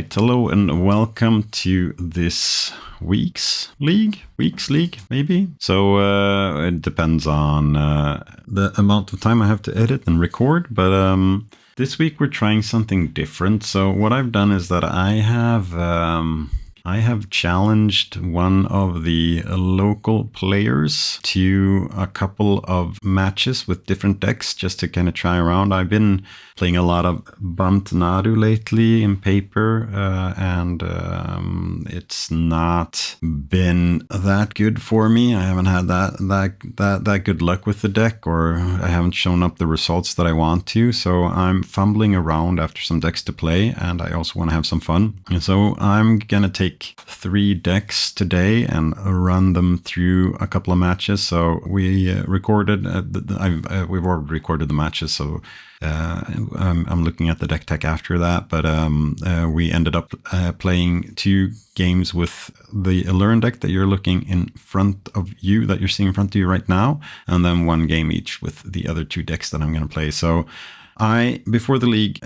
right, hello and welcome to this week's league, maybe. So it depends on the amount of time I have to edit and record, but this week we're trying something different. So what I've done is that I have challenged one of the local players to a couple of matches with different decks just to kind of try around. I've been playing a lot of Nadu lately in paper, and it's not been that good for me. I haven't had that good luck with the deck, or I haven't shown up the results that I want to. So I'm fumbling around after some decks to play, and I also want to have some fun. And so I'm gonna take 3 decks today and run them through a couple of matches. So we recorded, we've already recorded the matches, so I'm looking at the deck tech after that, but we ended up playing 2 games with the Aluren deck that you're looking in front of you, that you're seeing in front of you right now, and then 1 game each with the other 2 decks that I'm going to play. So before the league,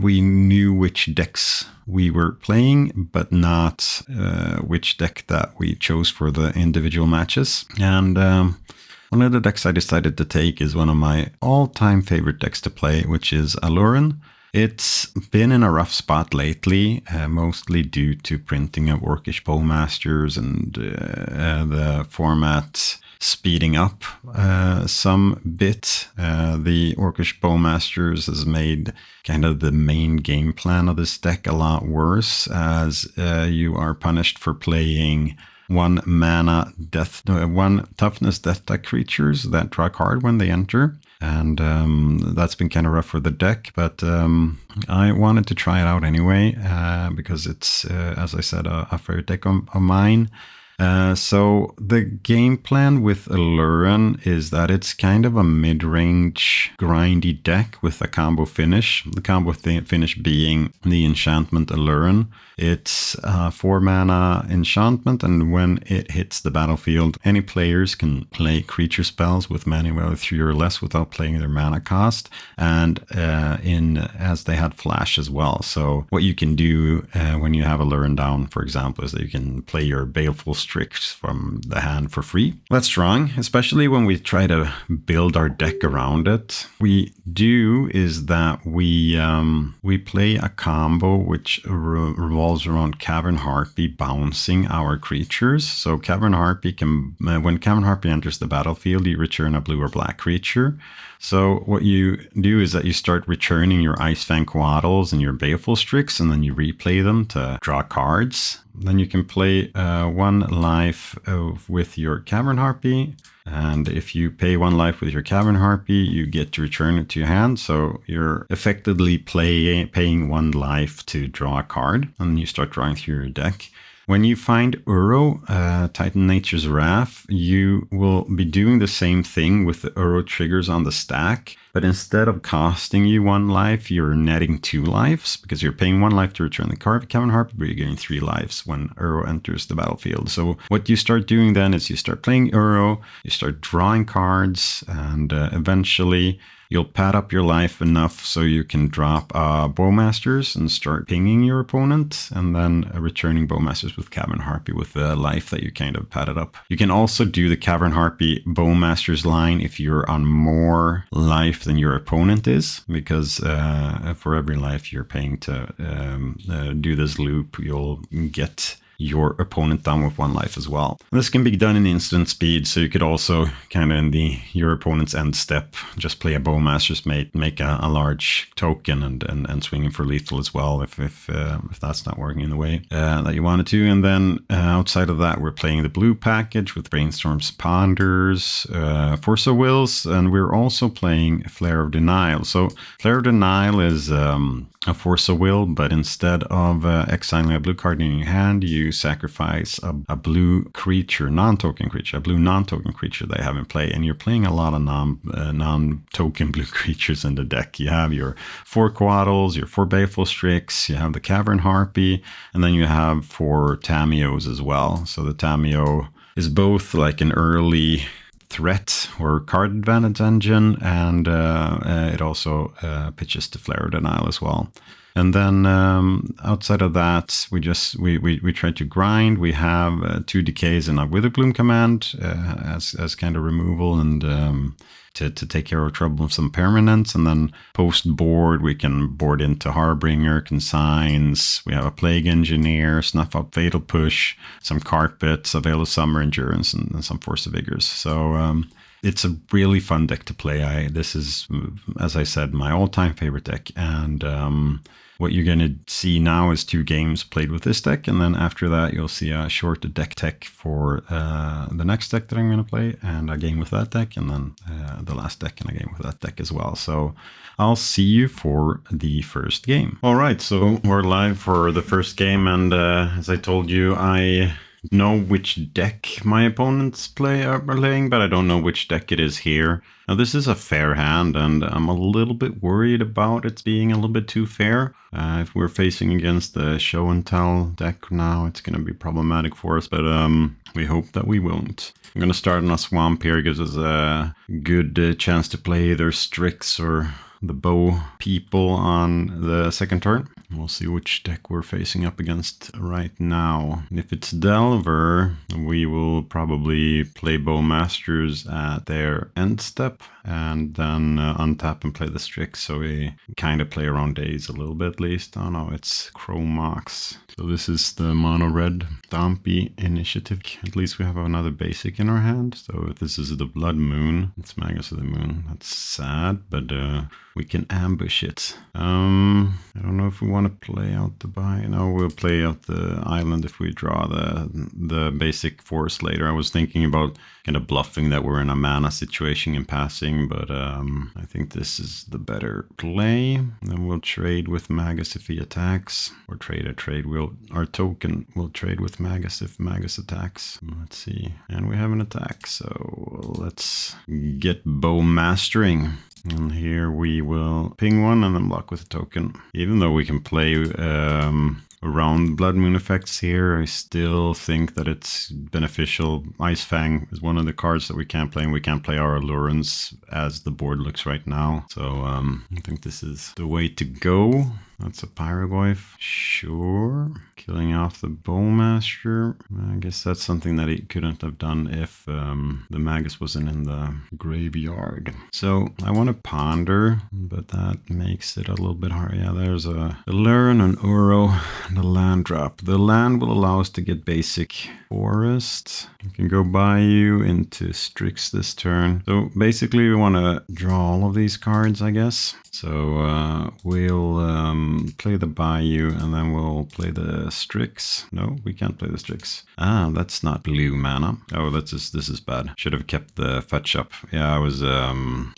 we knew which decks we were playing, but not which deck that we chose for the individual matches. And one of the decks I decided to take is one of my all-time favorite decks to play, which is Aluren. It's been in a rough spot lately, mostly due to printing of Orcish Bowmasters and the format speeding up some bit. The Orcish Bowmasters has made kind of the main game plan of this deck a lot worse, as you are punished for playing 1 toughness death type creatures that draw a card when they enter. And that's been kind of rough for the deck, but I wanted to try it out anyway, because it's, as I said, a favorite deck of mine. So the game plan with Aluren is that it's kind of a mid-range grindy deck with a combo finish. The combo finish being the enchantment Aluren. It's 4 mana enchantment, and when it hits the battlefield, any players can play creature spells with mana value 3 or less without playing their mana cost, and as they had flash as well. So what you can do when you have Aluren down, for example, is that you can play your Baleful Strix from the hand for free. That's strong, especially when we try to build our deck around it. We do is that we play a combo which revolves around Cavern Harpy bouncing our creatures. So Cavern Harpy when Cavern Harpy enters the battlefield, you return a blue or black creature. So what you do is that you start returning your Icefang Coatls and your Baleful Strix, and then you replay them to draw cards. Then you can play 1 life with your Cavern Harpy. And if you pay 1 life with your Cavern Harpy, you get to return it to your hand. So you're effectively paying 1 life to draw a card, and you start drawing through your deck. When you find Uro, Titan Nature's Wrath, you will be doing the same thing with the Uro triggers on the stack, but instead of costing you 1 life, you're netting 2 lives, because you're paying 1 life to return the Cavern Harpy, but you're getting 3 lives when Uro enters the battlefield. So what you start doing then is you start playing Uro, you start drawing cards, and eventually you'll pad up your life enough so you can drop Bowmasters and start pinging your opponent, and then returning Bowmasters with Cavern Harpy with the life that you kind of padded up. You can also do the Cavern Harpy Bowmasters line if you're on more life than your opponent is, because for every life you're paying to do this loop, you'll get your opponent down with 1 life as well. This can be done in instant speed, so you could also kind of in your opponent's end step just play a Bowmaster's Mate, make a large token and swing it for lethal as well if that's not working in the way that you wanted to. And then outside of that, we're playing the blue package with Brainstorm's Ponders, Force of Wills, and we're also playing Flare of Denial. So Flare of Denial is a Force of Will, but instead of exiling a blue card in your hand, you sacrifice a blue creature, non-token creature, a blue non-token creature they have in play, and you're playing a lot of non-token blue creatures in the deck. You have your 4 Coatls, your 4 Baleful Strix, you have the Cavern Harpy, and then you have 4 Tamios as well. So the Tamio is both like an early threat or card advantage engine, and it also pitches to Flare Denial as well. And then outside of that, we try to grind. We have 2 decays and a Witherbloom command as kind of removal and to take care of trouble with some permanents. And then post board, we can board into Harbinger, Consigns. We have a Plague Engineer, Snuff Out Fatal Push, some Carpets, a Veil of Summer Endurance, and some Force of Vigors. So it's a really fun deck to play. This is, as I said, my all-time favorite deck. And what you're going to see now is 2 games played with this deck. And then after that, you'll see a short deck tech for the next deck that I'm going to play, and a game with that deck, and then the last deck and a game with that deck as well. So I'll see you for the first game. All right, so we're live for the first game. And as I told you, I know which deck my opponents are playing, but I don't know which deck it is here. Now, this is a fair hand, and I'm a little bit worried about it being a little bit too fair. If we're facing against the show and tell deck now, it's going to be problematic for us, but we hope that we won't. I'm going to start on a Swamp here. It gives us a good chance to play either Strix or the Bow People on the second turn. We'll see which deck we're facing up against right now. If it's Delver, we will probably play Bowmasters at their end step and then untap and play the Strix. So we kind of play around days a little bit at least. Oh no, it's Chromox. So this is the mono red Stompy initiative. At least we have another basic in our hand. So if this is the Blood Moon, it's Magus of the Moon. That's sad, but we can ambush it. I don't know if we want to play out the buy. No, we'll play out the island if we draw the basic force later. I was thinking about kind of bluffing that we're in a mana situation in passing, but I think this is the better play. Then we'll trade with Magus if he attacks, or trade. Our token will trade with Magus if Magus attacks. Let's see, and we have an attack, so let's get Bow Mastering. And here we will ping one and then block with a token. Even though we can play around Blood Moon effects here, I still think that it's beneficial. Ice Fang is one of the cards that we can't play, and we can't play our Allurance as the board looks right now. So I think this is the way to go. That's a Pyroglyph, sure. Killing off the Bowmaster. I guess that's something that he couldn't have done if the Magus wasn't in the graveyard. So I want to Ponder, but that makes it a little bit hard. Yeah, there's a Aluren, an Uro, and a land drop. The land will allow us to get basic Forest. You can go Bayou into Strix this turn. So basically we want to draw all of these cards, I guess. So we'll play the Bayou and then we'll play the Strix. No, we can't play the Strix. Ah, that's not blue mana. Oh, this is bad. Should have kept the fetch up. Yeah, I was a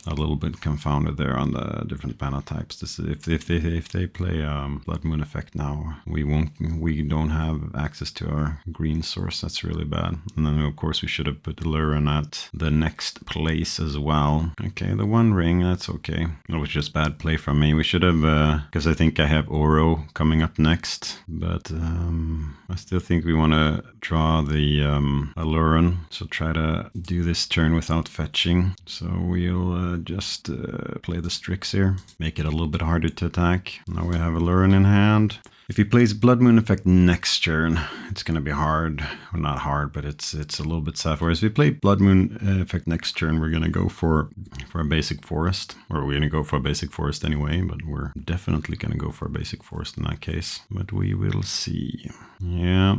little bit confounded there on the different mana types. This is, if they play Blood Moon effect now, we don't have access to our green source. That's really bad. And then of course we should have put Aluren at the next place as well. Okay, the One Ring, that's okay. That was just bad play from me. We should have, because I think I have Oro coming up next, but I still think we want to draw the Aluren, so try to do this turn without fetching. So we'll just play the Strix here, make it a little bit harder to attack. Now we have Aluren in hand. If he plays Blood Moon effect next turn, it's going to be hard. Well, not hard, but it's a little bit sad. Whereas if we play Blood Moon effect next turn, we're going to go for a basic forest. Or we're going to go for a basic forest anyway, but we're definitely going to go for a basic forest in that case. But we will see. Yeah,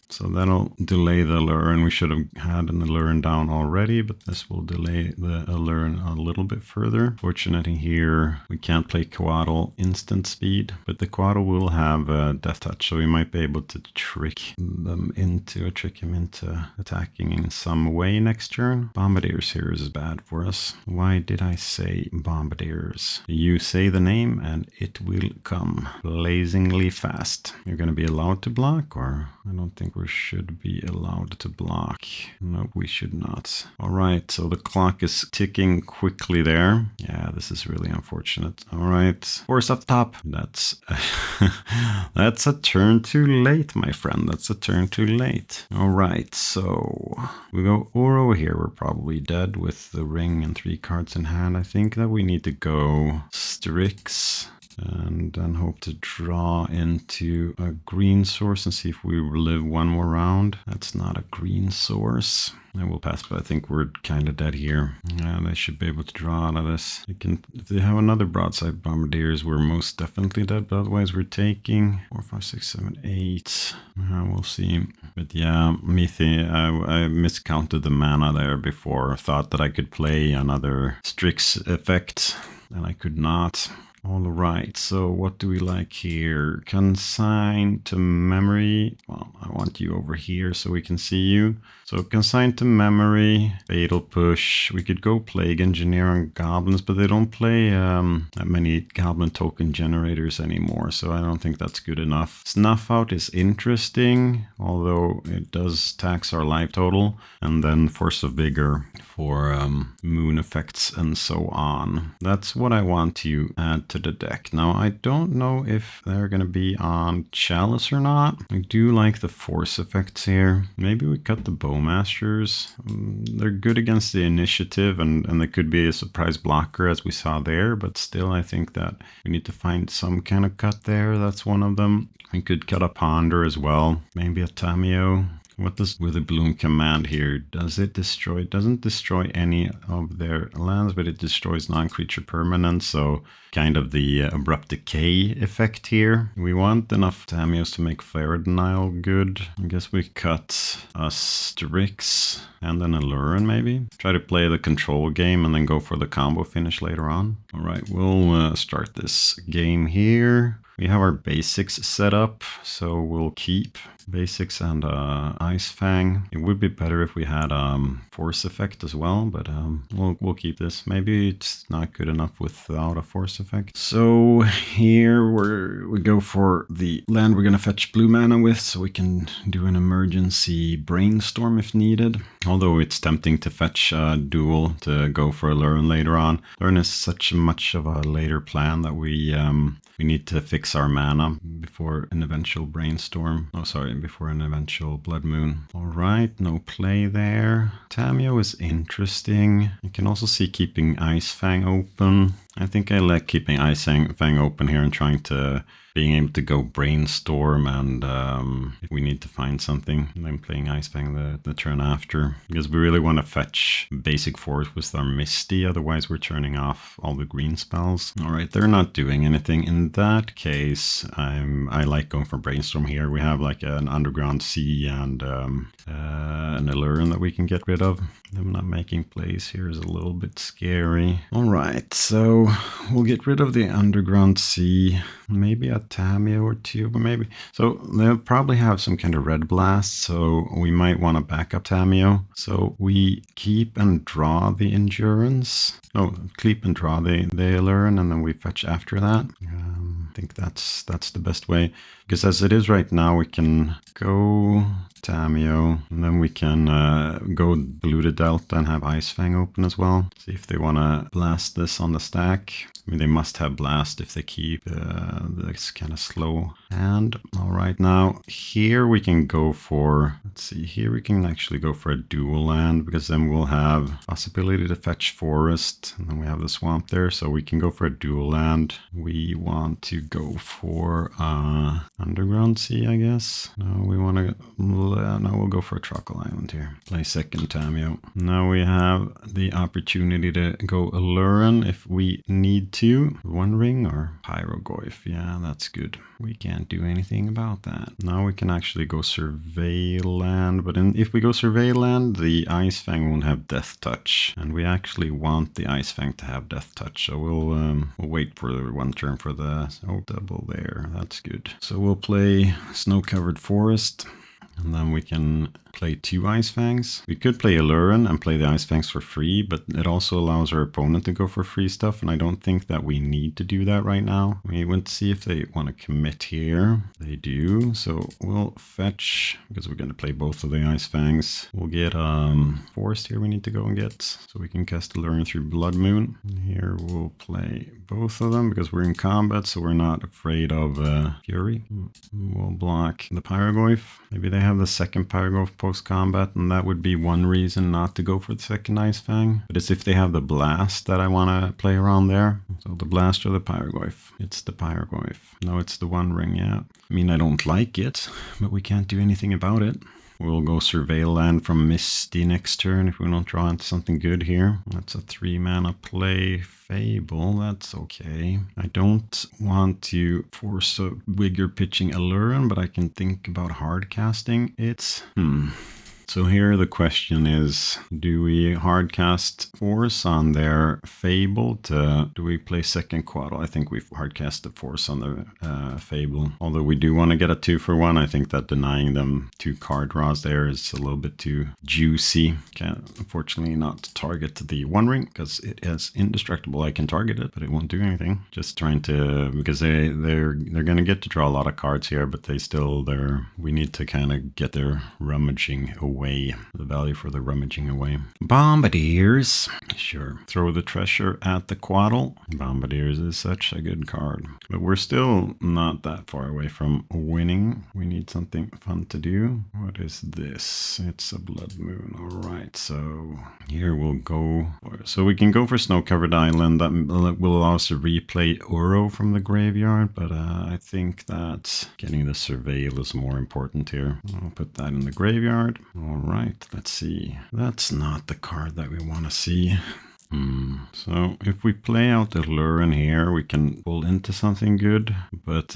so that'll delay the Aluren. We should have had an Aluren down already, but this will delay the Aluren a little bit further. Fortunately here, we can't play Coatl instant speed, but the Coatl will have Death Touch, so we might be able to trick him into attacking in some way next turn. Bombardiers here is bad for us. Why did I say Bombardiers? You say the name and it will come blazingly fast. You're going to be allowed to block, or I don't think we should be allowed to block. No, we should not. All right, so the clock is ticking quickly there. Yeah, this is really unfortunate. All right, force up top. That's that's a turn too late, my friend. That's a turn too late. All right, so we go Oro here. We're probably dead with the ring and 3 cards in hand. I think that we need to go Strix and then hope to draw into a green source and see if we live one more round. That's not a green source. I will pass, but I think we're kind of dead here. Yeah, they should be able to draw out of this. If they have another broadside bombardiers, we're most definitely dead, but otherwise we're taking 4, 5, 6, 7, 8. We'll see. But yeah, I miscounted the mana there before. I thought that I could play another Strix effect, and I could not. All right, so what do we like here? Consign to memory. Well, I want you over here so we can see you. So consign to memory, fatal push. We could go plague engineer on goblins, but they don't play that many goblin token generators anymore, so I don't think that's good enough. Snuff out is interesting, although it does tax our life total, and then force of vigor for moon effects and so on. That's what I want to add to the deck. Now, I don't know if they're going to be on Chalice or not. I do like the force effects here. Maybe we cut the Bowmasters. They're good against the initiative, and they could be a surprise blocker as we saw there, but still I think that we need to find some kind of cut there. That's one of them. We could cut a Ponder as well. Maybe a Tameo. What does Witherbloom command here? Does it destroy? It doesn't destroy any of their lands, but it destroys non-creature permanents, so kind of the abrupt decay effect here. We want enough Tamios to make Flare Denial good. I guess we cut a Strix and an Aluren maybe. Try to play the control game and then go for the combo finish later on. All right, we'll start this game here. We have our basics set up, so we'll keep basics and Ice Fang. It would be better if we had force effect as well, but we'll keep this. Maybe it's not good enough without a force effect. So here we go for the land we're gonna fetch blue mana with, so we can do an emergency brainstorm if needed. Although it's tempting to fetch a duel to go for a Aluren later on. Aluren is such much of a later plan that we need to fix our mana before an eventual brainstorm. Oh, sorry, before an eventual blood moon. All right, no play there. Tameo is interesting. You can also see keeping Ice Fang open. I think I like keeping Ice Fang open here and being able to go brainstorm, and if we need to find something, then playing Ice Fang the turn after, because we really want to fetch basic force with our Misty, otherwise we're turning off all the green spells. All right, they're not doing anything. In that case, I like going for brainstorm here. We have like an Underground Sea and an Aluren that we can get rid of. Them not making plays here is a little bit scary. All right, so we'll get rid of the Underground Sea. Maybe a Tameo or two, but maybe. So they'll probably have some kind of red blast, so we might want to back up Tameo. So we keep and draw the Endurance. No, keep and draw the Aluren, and then we fetch after that. I think that's the best way, because as it is right now, we can go Tameo, and then we can go Blue to Delta and have Ice Fang open as well. See if they want to blast this on the stack. I mean, they must have blast if they keep this kind of slow hand. All right, now here we can go for, let's see, here we can actually go for a dual land, because then we'll have possibility to fetch forest, and then we have the swamp there, so we can go for a dual land. We want to go for Underground Sea, I guess. No, we want to, no, we'll go for a Trockle Island here. Play second Tameo. Now we have the opportunity to go Aluren if we need to. One Ring or Pyrogoyf. Yeah, that's good. We can't do anything about that. Now we can actually go Survey Land, but if we go Survey Land, the Ice Fang won't have Death Touch, and we actually want the Ice Fang to have Death Touch, so we'll wait for one turn for the double there. That's good. So we'll play Snow Covered Forest. And then we can play 2 Ice Fangs. We could play Aluren and play the Ice Fangs for free, but it also allows our opponent to go for free stuff, and I don't think that we need to do that right now. We want to see if they want to commit here. They do, so we'll fetch, because we're going to play both of the Ice Fangs. We'll get Forest here we need to go and get, so we can cast Aluren through Blood Moon. And here we'll play both of them, because we're in combat, so we're not afraid of Fury. We'll block the Pyrogoyf. Maybe they have the second Pyrogoyf post-combat, and that would be one reason not to go for the second Ice Fang. But it's if they have the Blast that I want to play around there. So the Blast or the Pyrogoyf. It's the Pyrogoyf. No, it's the One Ring, yeah. I mean, I don't like it, but we can't do anything about it. We'll go Surveil Land from Misty next turn if we don't draw into something good here. That's a 3-mana play. Fable, that's okay. I don't want to force a Wigger pitching Aluren, but I can think about hard casting it. So here the question is, do we hardcast Force on their Fable to, do we play second Quaddle? I think we've hardcast the Force on the Fable. Although we do want to get a 2-for-1, I think that denying them 2 card draws there is a little bit too juicy. Can't unfortunately not target the One Ring because it is indestructible. I can target it, but it won't do anything. Just trying to, because they're going to get to draw a lot of cards here, but we need to kind of get their rummaging away. The value for the rummaging away. Bombardiers. Sure. Throw the treasure at the Quaddle. Bombardiers is such a good card. But we're still not that far away from winning. We need something fun to do. What is this? It's a Blood Moon. Alright, so here we'll go. So we can go for Snow-Covered Island. That will allow us to replay Uro from the graveyard. But I think that getting the Surveil is more important here. I'll put that in the graveyard. All right, let's see. That's not the card that we want to see. So if we play out the Aluren here, we can pull into something good. But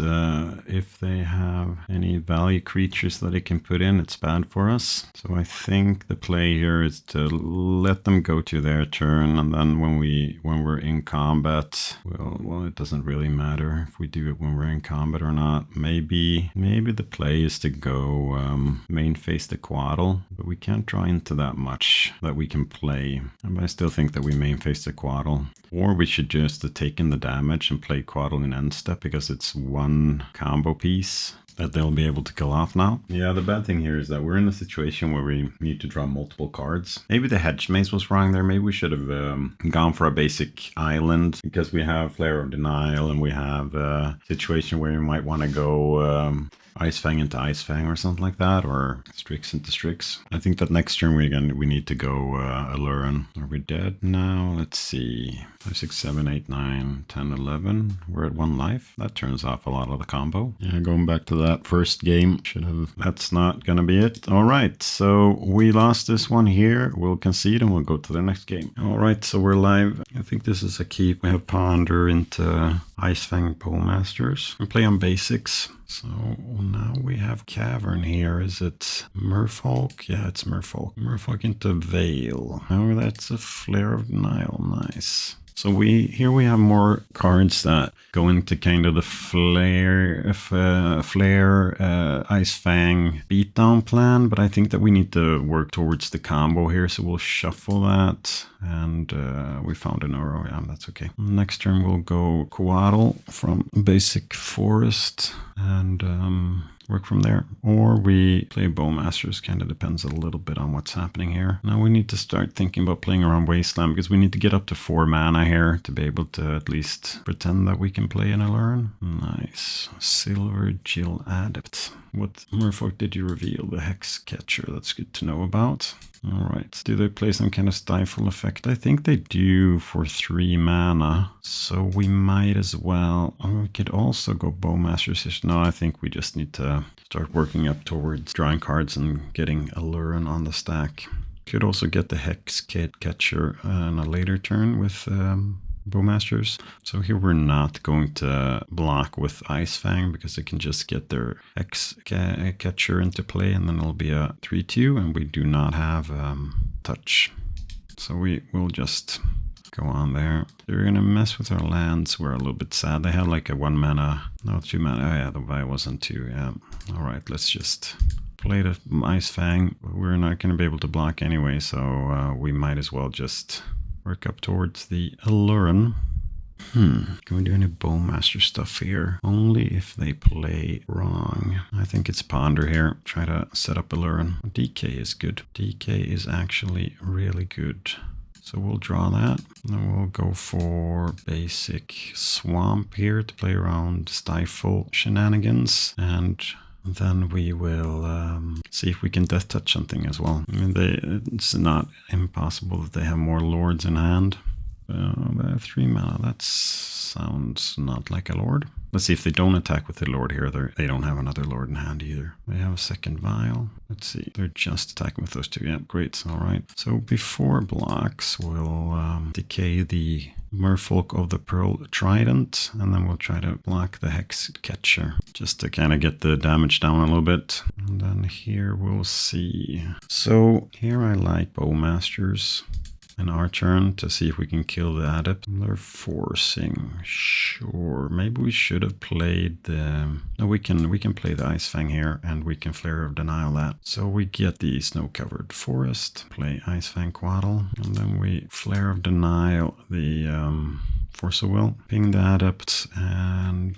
if they have any value creatures that they can put in, it's bad for us. So I think the play here is to let them go to their turn, and then when we're in combat, well, it doesn't really matter if we do it when we're in combat or not. Maybe the play is to go main face the Quaddle, but we can't draw into that much that we can play. But I still think that we main face the Quaddle. Or we should just take in the damage and play Quaddle in end step because it's one combo piece that they'll be able to kill off now. Yeah, the bad thing here is that we're in a situation where we need to draw multiple cards. Maybe the Hedge Maze was wrong there. Maybe we should have gone for a basic island because we have Flare of Denial and we have a situation where you might want to go Ice Fang into Ice Fang or something like that, or Strix into Strix. I think that next turn we need to go Aluren. Are we dead now? Let's see. 5, 6, 7, 8, 9, 10, 11. We're at 1 life. That turns off a lot of the combo. Yeah, going back to that first game. That's not gonna be it. All right, so we lost this one here. We'll concede and we'll go to the next game. All right, so we're live. I think this is a keep. We have Ponder into Ice Fang Bowmasters. We play on basics. So now we have Cavern here. Is it Merfolk? Yeah, it's Merfolk. Merfolk into Veil. Oh, that's a Flare of Denial. Nice. So we have more cards that go into kind of the flare Ice Fang beatdown plan, but I think that we need to work towards the combo here, so we'll shuffle that. And we found an Uro, yeah, that's okay. Next turn we'll go Quaddle from basic forest and work from there. Or we play Bowmasters, kind of depends a little bit on what's happening here. Now we need to start thinking about playing around Wasteland because we need to get up to 4 mana here to be able to at least pretend that we can play an Aluren. Nice. Silver Jill Adept. What Merfolk did you reveal? The Hex Catcher, that's good to know about. Alright, do they play some kind of Stifle effect? I think they do for 3 mana, so we might as well. Or we could also go Bowmasters. No, I think we just need to start working up towards drawing cards and getting Aluren on the stack. Could also get the Hex Catcher on a later turn with Bowmasters. So here we're not going to block with Ice Fang because they can just get their Hex Catcher into play and then it'll be a 3-2 and we do not have touch. So we will just go on there. They're going to mess with our lands. We're a little bit sad. They had like a 1 mana, no 2 mana. Oh yeah, the buy wasn't 2, yeah. Alright, let's just played a Ice Fang. We're not going to be able to block anyway, so we might as well just work up towards the Aluren. Can we do any Bowmaster stuff here? Only if they play wrong. I think it's Ponder here. Try to set up Aluren. DK is good. DK is actually really good. So we'll draw that. Then we'll go for basic Swamp here to play around Stifle shenanigans. And then we will see if we can Death Touch something as well. I mean, it's not impossible that they have more Lords in hand. They have 3 mana. That sounds not like a Lord. Let's see if they don't attack with the Lord here. They don't have another Lord in hand either. They have a second Vial. Let's see. They're just attacking with those 2. Yeah, great. All right. So before blocks, we'll decay the Merfolk of the Pearl Trident, and then we'll try to block the Hex Catcher just to kind of get the damage down a little bit. And then here we'll see. So here I like Bowmasters in our turn to see if we can kill the Adept. They're forcing. Sure. Maybe we should have played the... No, we can play the Ice Fang here, and we can Flare of Denial that. So we get the Snow-Covered Forest, play Ice Fang Quaddle, and then we Flare of Denial the Force of Will, ping the Adept, and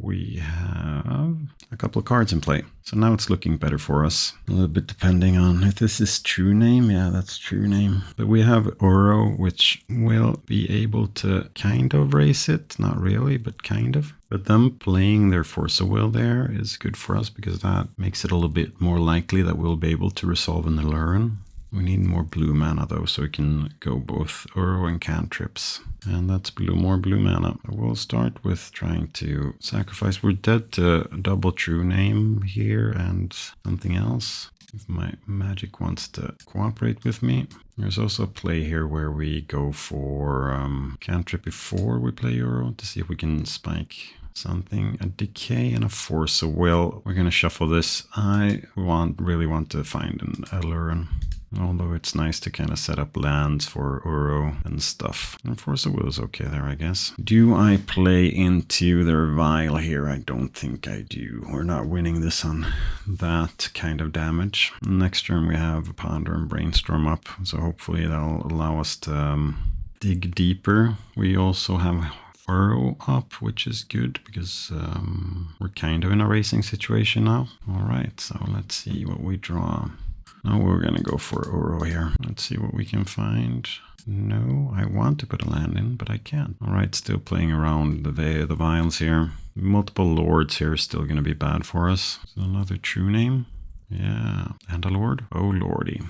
we have a couple of cards in play. So now it's looking better for us. A little bit depending on if this is True Name. Yeah, that's True Name. But we have Uro, which will be able to kind of race it. Not really, but kind of. But them playing their Force of Will there is good for us because that makes it a little bit more likely that we'll be able to resolve an Aluren. We need more blue mana though, so we can go both Uro and cantrips. And that's more blue mana. We'll start with trying to sacrifice. We're dead to double True Name here and something else. If my magic wants to cooperate with me. There's also a play here where we go for cantrip before we play Uro to see if we can spike something. A Decay and a Force of Will. We're going to shuffle this. I really want to find an Aluren. Although it's nice to kind of set up lands for Uro and stuff. And Force of Will is okay there, I guess. Do I play into their Vial here? I don't think I do. We're not winning this on that kind of damage. Next turn we have Ponder and Brainstorm up. So hopefully that'll allow us to dig deeper. We also have Uro up, which is good because we're kind of in a racing situation now. All right, so let's see what we draw. Now we're going to go for Uro here. Let's see what we can find. No, I want to put a land in, but I can't. All right, still playing around the vials here. Multiple Lords here is still going to be bad for us. So another True Name. Yeah, and a Lord. Oh, Lordy.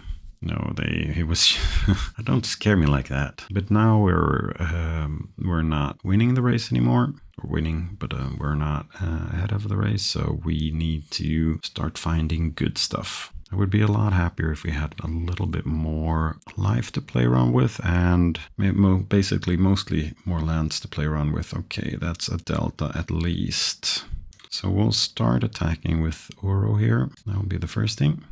No, he was... Don't scare me like that. But now we're not winning the race anymore. We're winning, but we're not ahead of the race. So we need to start finding good stuff. I would be a lot happier if we had a little bit more life to play around with and basically mostly more lands to play around with. Okay, that's a delta at least. So we'll start attacking with Uro here. That will be the first thing.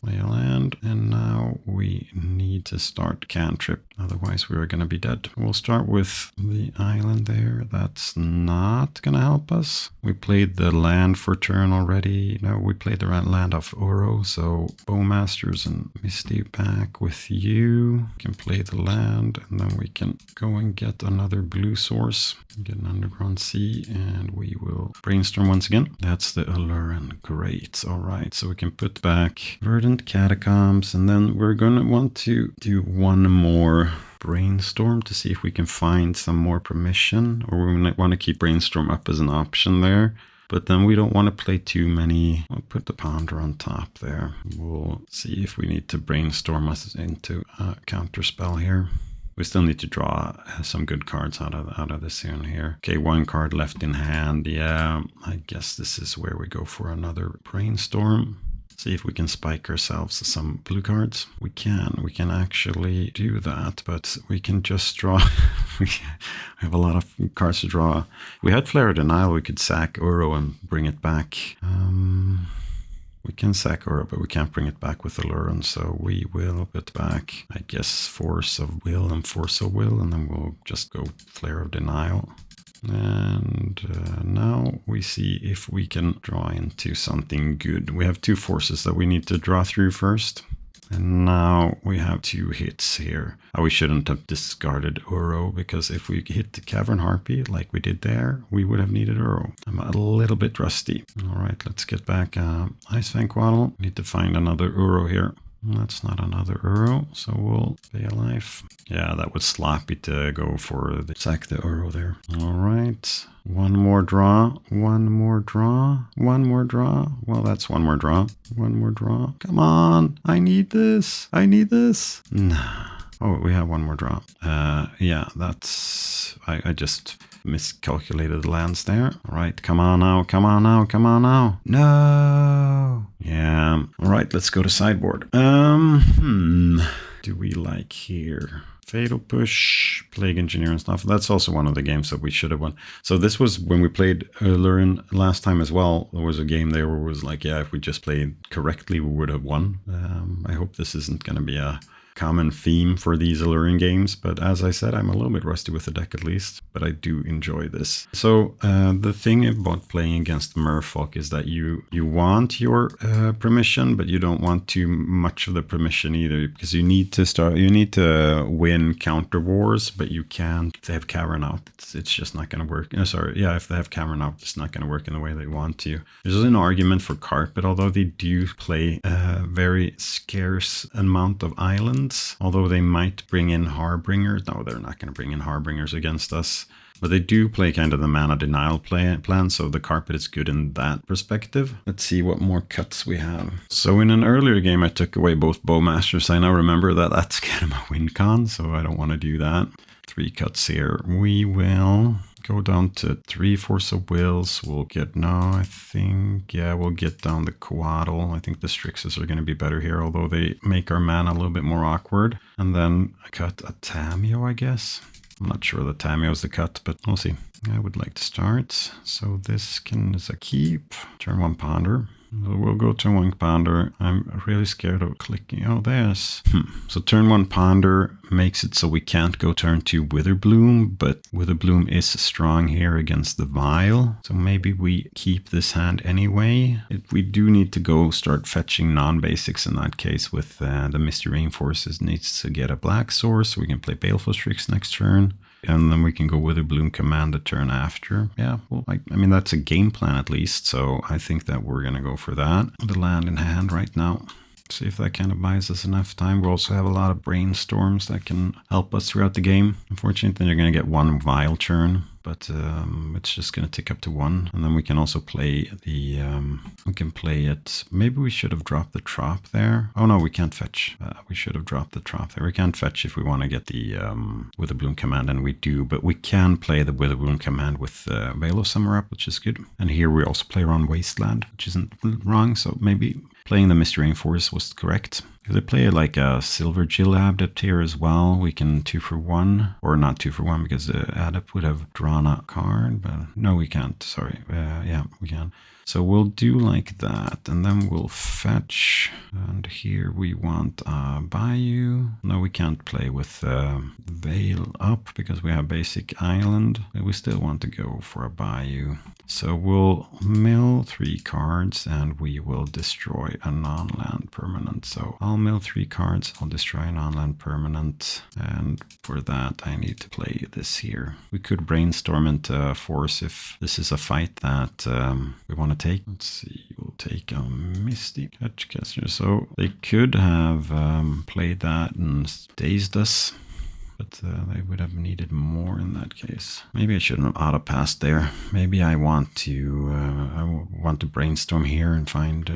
Play a land, and now we need to start cantrip, otherwise we're going to be dead. We'll start with the island there. That's not going to help us. We played the land for turn already. No, we played the land of Uro, so Bowmasters and Misty back with you. We can play the land, and then we can go and get another blue source. Get an Underground Sea, and we will Brainstorm once again. That's the Aluren. Great. All right, so we can put back Verdant Catacombs, and then we're going to want to do one more Brainstorm to see if we can find some more permission, or we might want to keep Brainstorm up as an option there. But then we don't want to play too many. We'll put the Ponder on top there. We'll see if we need to Brainstorm us into a counter spell here. We still need to draw some good cards out of this in here. Okay, one card left in hand. Yeah, I guess this is where we go for another Brainstorm. See if we can spike ourselves some blue cards. We can actually do that, but we can just draw. We have a lot of cards to draw. We had Flare of Denial. We could sack Uro and bring it back. We We can sack Uro, but we can't bring it back with Aluren, so we will put back, I guess, Force of Will and Force of Will, and then we'll just go Flare of Denial. And now we see if we can draw into something good. We have 2 forces that we need to draw through first. And now we have 2 hits here. We shouldn't have discarded Uro, because if we hit the Cavern Harpy like we did there, we would have needed Uro. I'm a little bit rusty. All right, let's get back Ice Vanquaddle. Need to find another Uro here. That's not another Uro, so we'll stay alive. Yeah, that was sloppy to go for the sack the Uro there. All right, 1 more draw, 1 more draw, 1 more draw. Well, that's 1 more draw, 1 more draw. Come on, I need this, I need this. Nah. Oh, we have 1 more draw. Yeah, that's, I just miscalculated the lands there. All right, come on now, come on now, come on now. No. Yeah. All right, let's go to sideboard. Do we like here? Fatal Push, Plague Engineer and stuff. That's also one of the games that we should have won. So this was when we played Aluren last time as well. There was a game there where it was like, yeah, if we just played correctly, we would have won. I hope this isn't going to be a common theme for these Aluren games, but as I said, I'm a little bit rusty with the deck at least, but I do enjoy this. So the thing about playing against Merfolk is that you want your permission, but you don't want too much of the permission either, because you need to win counter wars, but you can't. If they have Cavern out, it's just not going to work. If they have Cavern out, it's not going to work in the way they want to. There's an argument for Carpet, although they do play a very scarce amount of islands. Although they might bring in Harbingers. No, they're not going to bring in Harbingers against us. But they do play kind of the mana denial plan, so the Carpet is good in that perspective. Let's see what more cuts we have. So in an earlier game, I took away both Bowmasters. I now remember that that's kind of my win con, so I don't want to do that. 3 cuts here. We will go down to 3 Force of Wills. We'll get, we'll get down the Coatl. I think the Strixes are going to be better here, although they make our mana a little bit more awkward. And then I cut a Tameo, I guess. I'm not sure the Tameo is the cut, but we'll see. I would like to start. So this is a keep. Turn 1 Ponder. We'll go turn 1 Ponder. I'm really scared of clicking. Oh, there's. So turn 1 Ponder makes it so we can't go turn 2 Witherbloom, but Witherbloom is strong here against the Vial. So maybe we keep this hand anyway. We do need to go start fetching non-basics in that case with the Misty Rainforest needs to get a black source, so we can play Baleful Strix next turn. And then we can go Witherbloom Command the turn after. Yeah, well, I mean, that's a game plan at least. So I think that we're going to go for that. The land in hand right now. See if that kind of buys us enough time. We also have a lot of brainstorms that can help us throughout the game. Unfortunately, you're going to get 1 Vial turn, but it's just going to tick up to 1. And then we can also play the, we can play it. Maybe we should have dropped the Trop there. Oh no, we can't fetch. We should have dropped the Trop there. We can't fetch if we want to get the Witherbloom Command, and we do, but we can play the Witherbloom Command with Veil of Summer up, which is good. And here we also play around Wasteland, which isn't wrong, so maybe playing the Misty Rainforest was correct. If they play like a Silver Jill Adept here as well, we can 2 for 1, or not 2 for 1 because the Adept would have drawn a card, but no, we can't. Sorry. Yeah, we can. So we'll do like that, and then we'll fetch, and here we want a Bayou. No, we can't play with Veil up because we have basic island, but we still want to go for a Bayou. So we'll mill 3 cards, and we will destroy a non-land permanent. So I'll mill 3 cards, I'll destroy a non-land permanent, and for that I need to play this here. We could brainstorm into Force if this is a fight that we want to take. Let's see, we'll take a Misty Catchcaster. So they could have played that and dazed us, but they would have needed more in that case. Maybe I shouldn't have auto-passed there. Maybe I want to brainstorm here and find,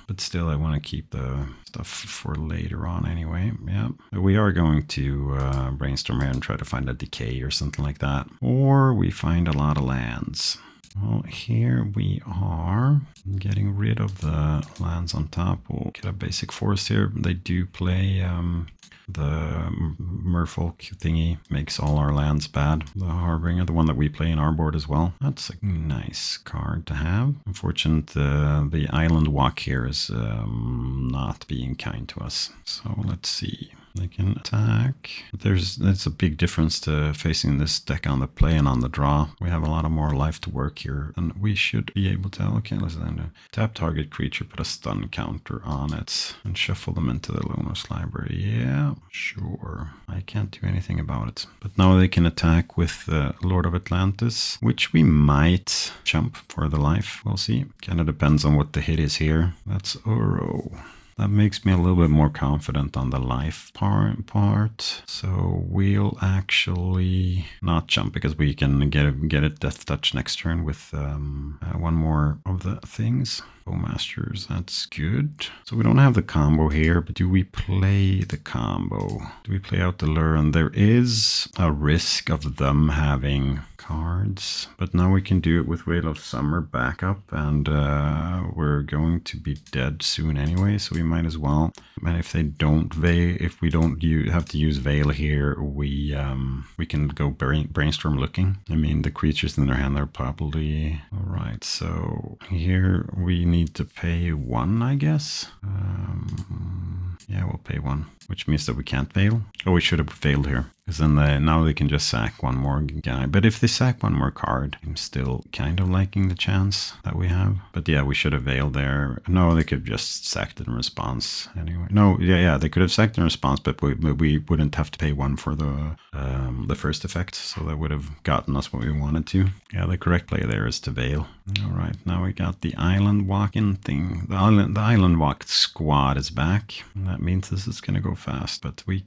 but still I want to keep the stuff for later on anyway. Yeah, we are going to brainstorm here and try to find a decay or something like that. Or we find a lot of lands. Well, here we are getting rid of the lands on top. We'll get a basic forest here. They do play the Merfolk thingy, makes all our lands bad. The Harbinger, the one that we play in our board as well. That's a nice card to have. Unfortunate, the island walk here is not being kind to us. So let's see. They can attack. That's a big difference to facing this deck on the play and on the draw. We have a lot of more life to work here, and we should be able to. Okay, let's then tap target creature, put a stun counter on it, and shuffle them into the Lunos library. Yeah, sure. I can't do anything about it. But now they can attack with Lord of Atlantis, which we might jump for the life. We'll see. Kind of depends on what the hit is here. That's Uro. That makes me a little bit more confident on the life part. So we'll actually not jump because we can get a death touch next turn with one more of the things. Bowmasters, that's good. So we don't have the combo here, but do we play the combo? Do we play out the lure? And there is a risk of them having cards, but now we can do it with Whale of Summer backup, and we're going to be dead soon anyway, so we might as well. And if they don't Veil, if we don't have to use Veil here, we can go brainstorm looking. I mean, the creatures in their hand are probably all right. So here we need to pay 1, I guess. Yeah, we'll pay 1, which means that we can't Veil. Oh, we should have failed here, because then now they can just sack one more guy. But if they sack one more card, I'm still kind of liking the chance that we have. But yeah, we should have Veiled there. No, they could have just sacked it in response anyway. No, yeah, they could have sacked in response, but we wouldn't have to pay 1 for the first effect, so that would have gotten us what we wanted to. Yeah, the correct play there is to Veil. All right, now we got the island walk-in thing. The island walk squad is back. That means this is going to go fast, but we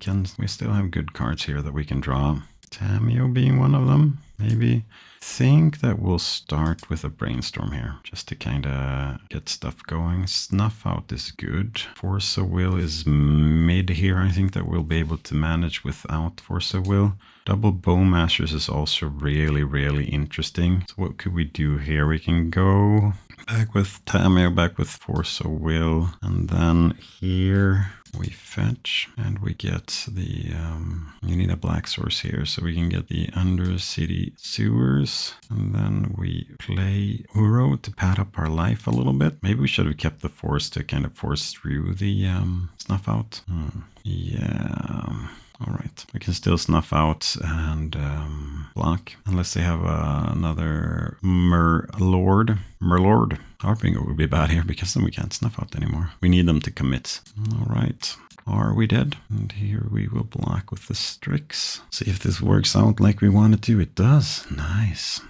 still have good cards here that we can draw. Tameo being one of them, maybe. Think that we'll start with a brainstorm here, just to kind of get stuff going. Snuff out is good. Force of Will is mid here. I think that we'll be able to manage without Force of Will. Double Bowmasters is also really, really interesting. So what could we do here? We can go back with Tameo, back with Force of Will, and then here we fetch and we get the you need a black source here, so we can get the Undercity Sewers, and then we play Uro to pad up our life a little bit. Maybe we should have kept the force to kind of force through the snuff out. Yeah. All right, we can still snuff out and block, unless they have another Merlord. Harbinger would be bad here, because then we can't snuff out anymore. We need them to commit. All right, are we dead? And here we will block with the Strix. See if this works out like we want it to. It does. Nice.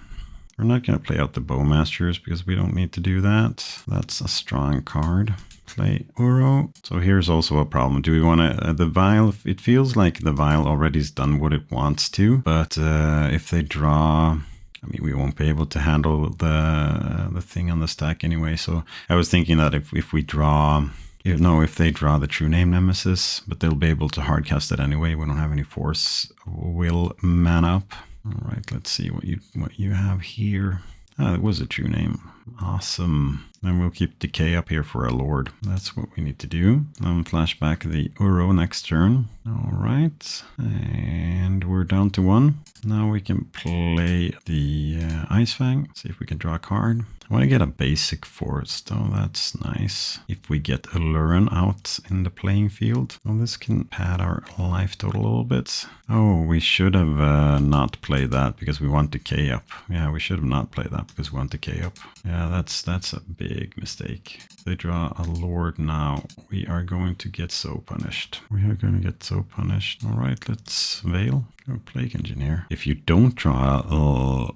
We're not going to play out the Bowmasters because we don't need to do that. That's a strong card. Play Uro. So here's also a problem. Do we want to the Vial? It feels like the Vial already's done what it wants to, but if they draw, I mean, we won't be able to handle the thing on the stack anyway. So I was thinking that if we draw, if they draw the True Name Nemesis, but they'll be able to hardcast it anyway. We don't have any Force Will mana up. All right, let's see what you have here. Ah, it was a True Name. Awesome. And we'll keep Decay up here for a Lord. That's what we need to do. Flash back the Uro next turn. All right. And we're down to 1. Now we can play the Ice Fang. See if we can draw a card. I want to get a basic forest. Oh, that's nice. If we get Aluren out in the playing field. Well, this can pad our life total a little bit. Oh, we should have not played that because we want Decay up. Yeah, we should have not played that because we want Decay up. Yeah, that's a big mistake. If they draw a Lord now, we are going to get so punished. We are going to get so punished. All right, let's Veil. Go Plague Engineer. If you don't draw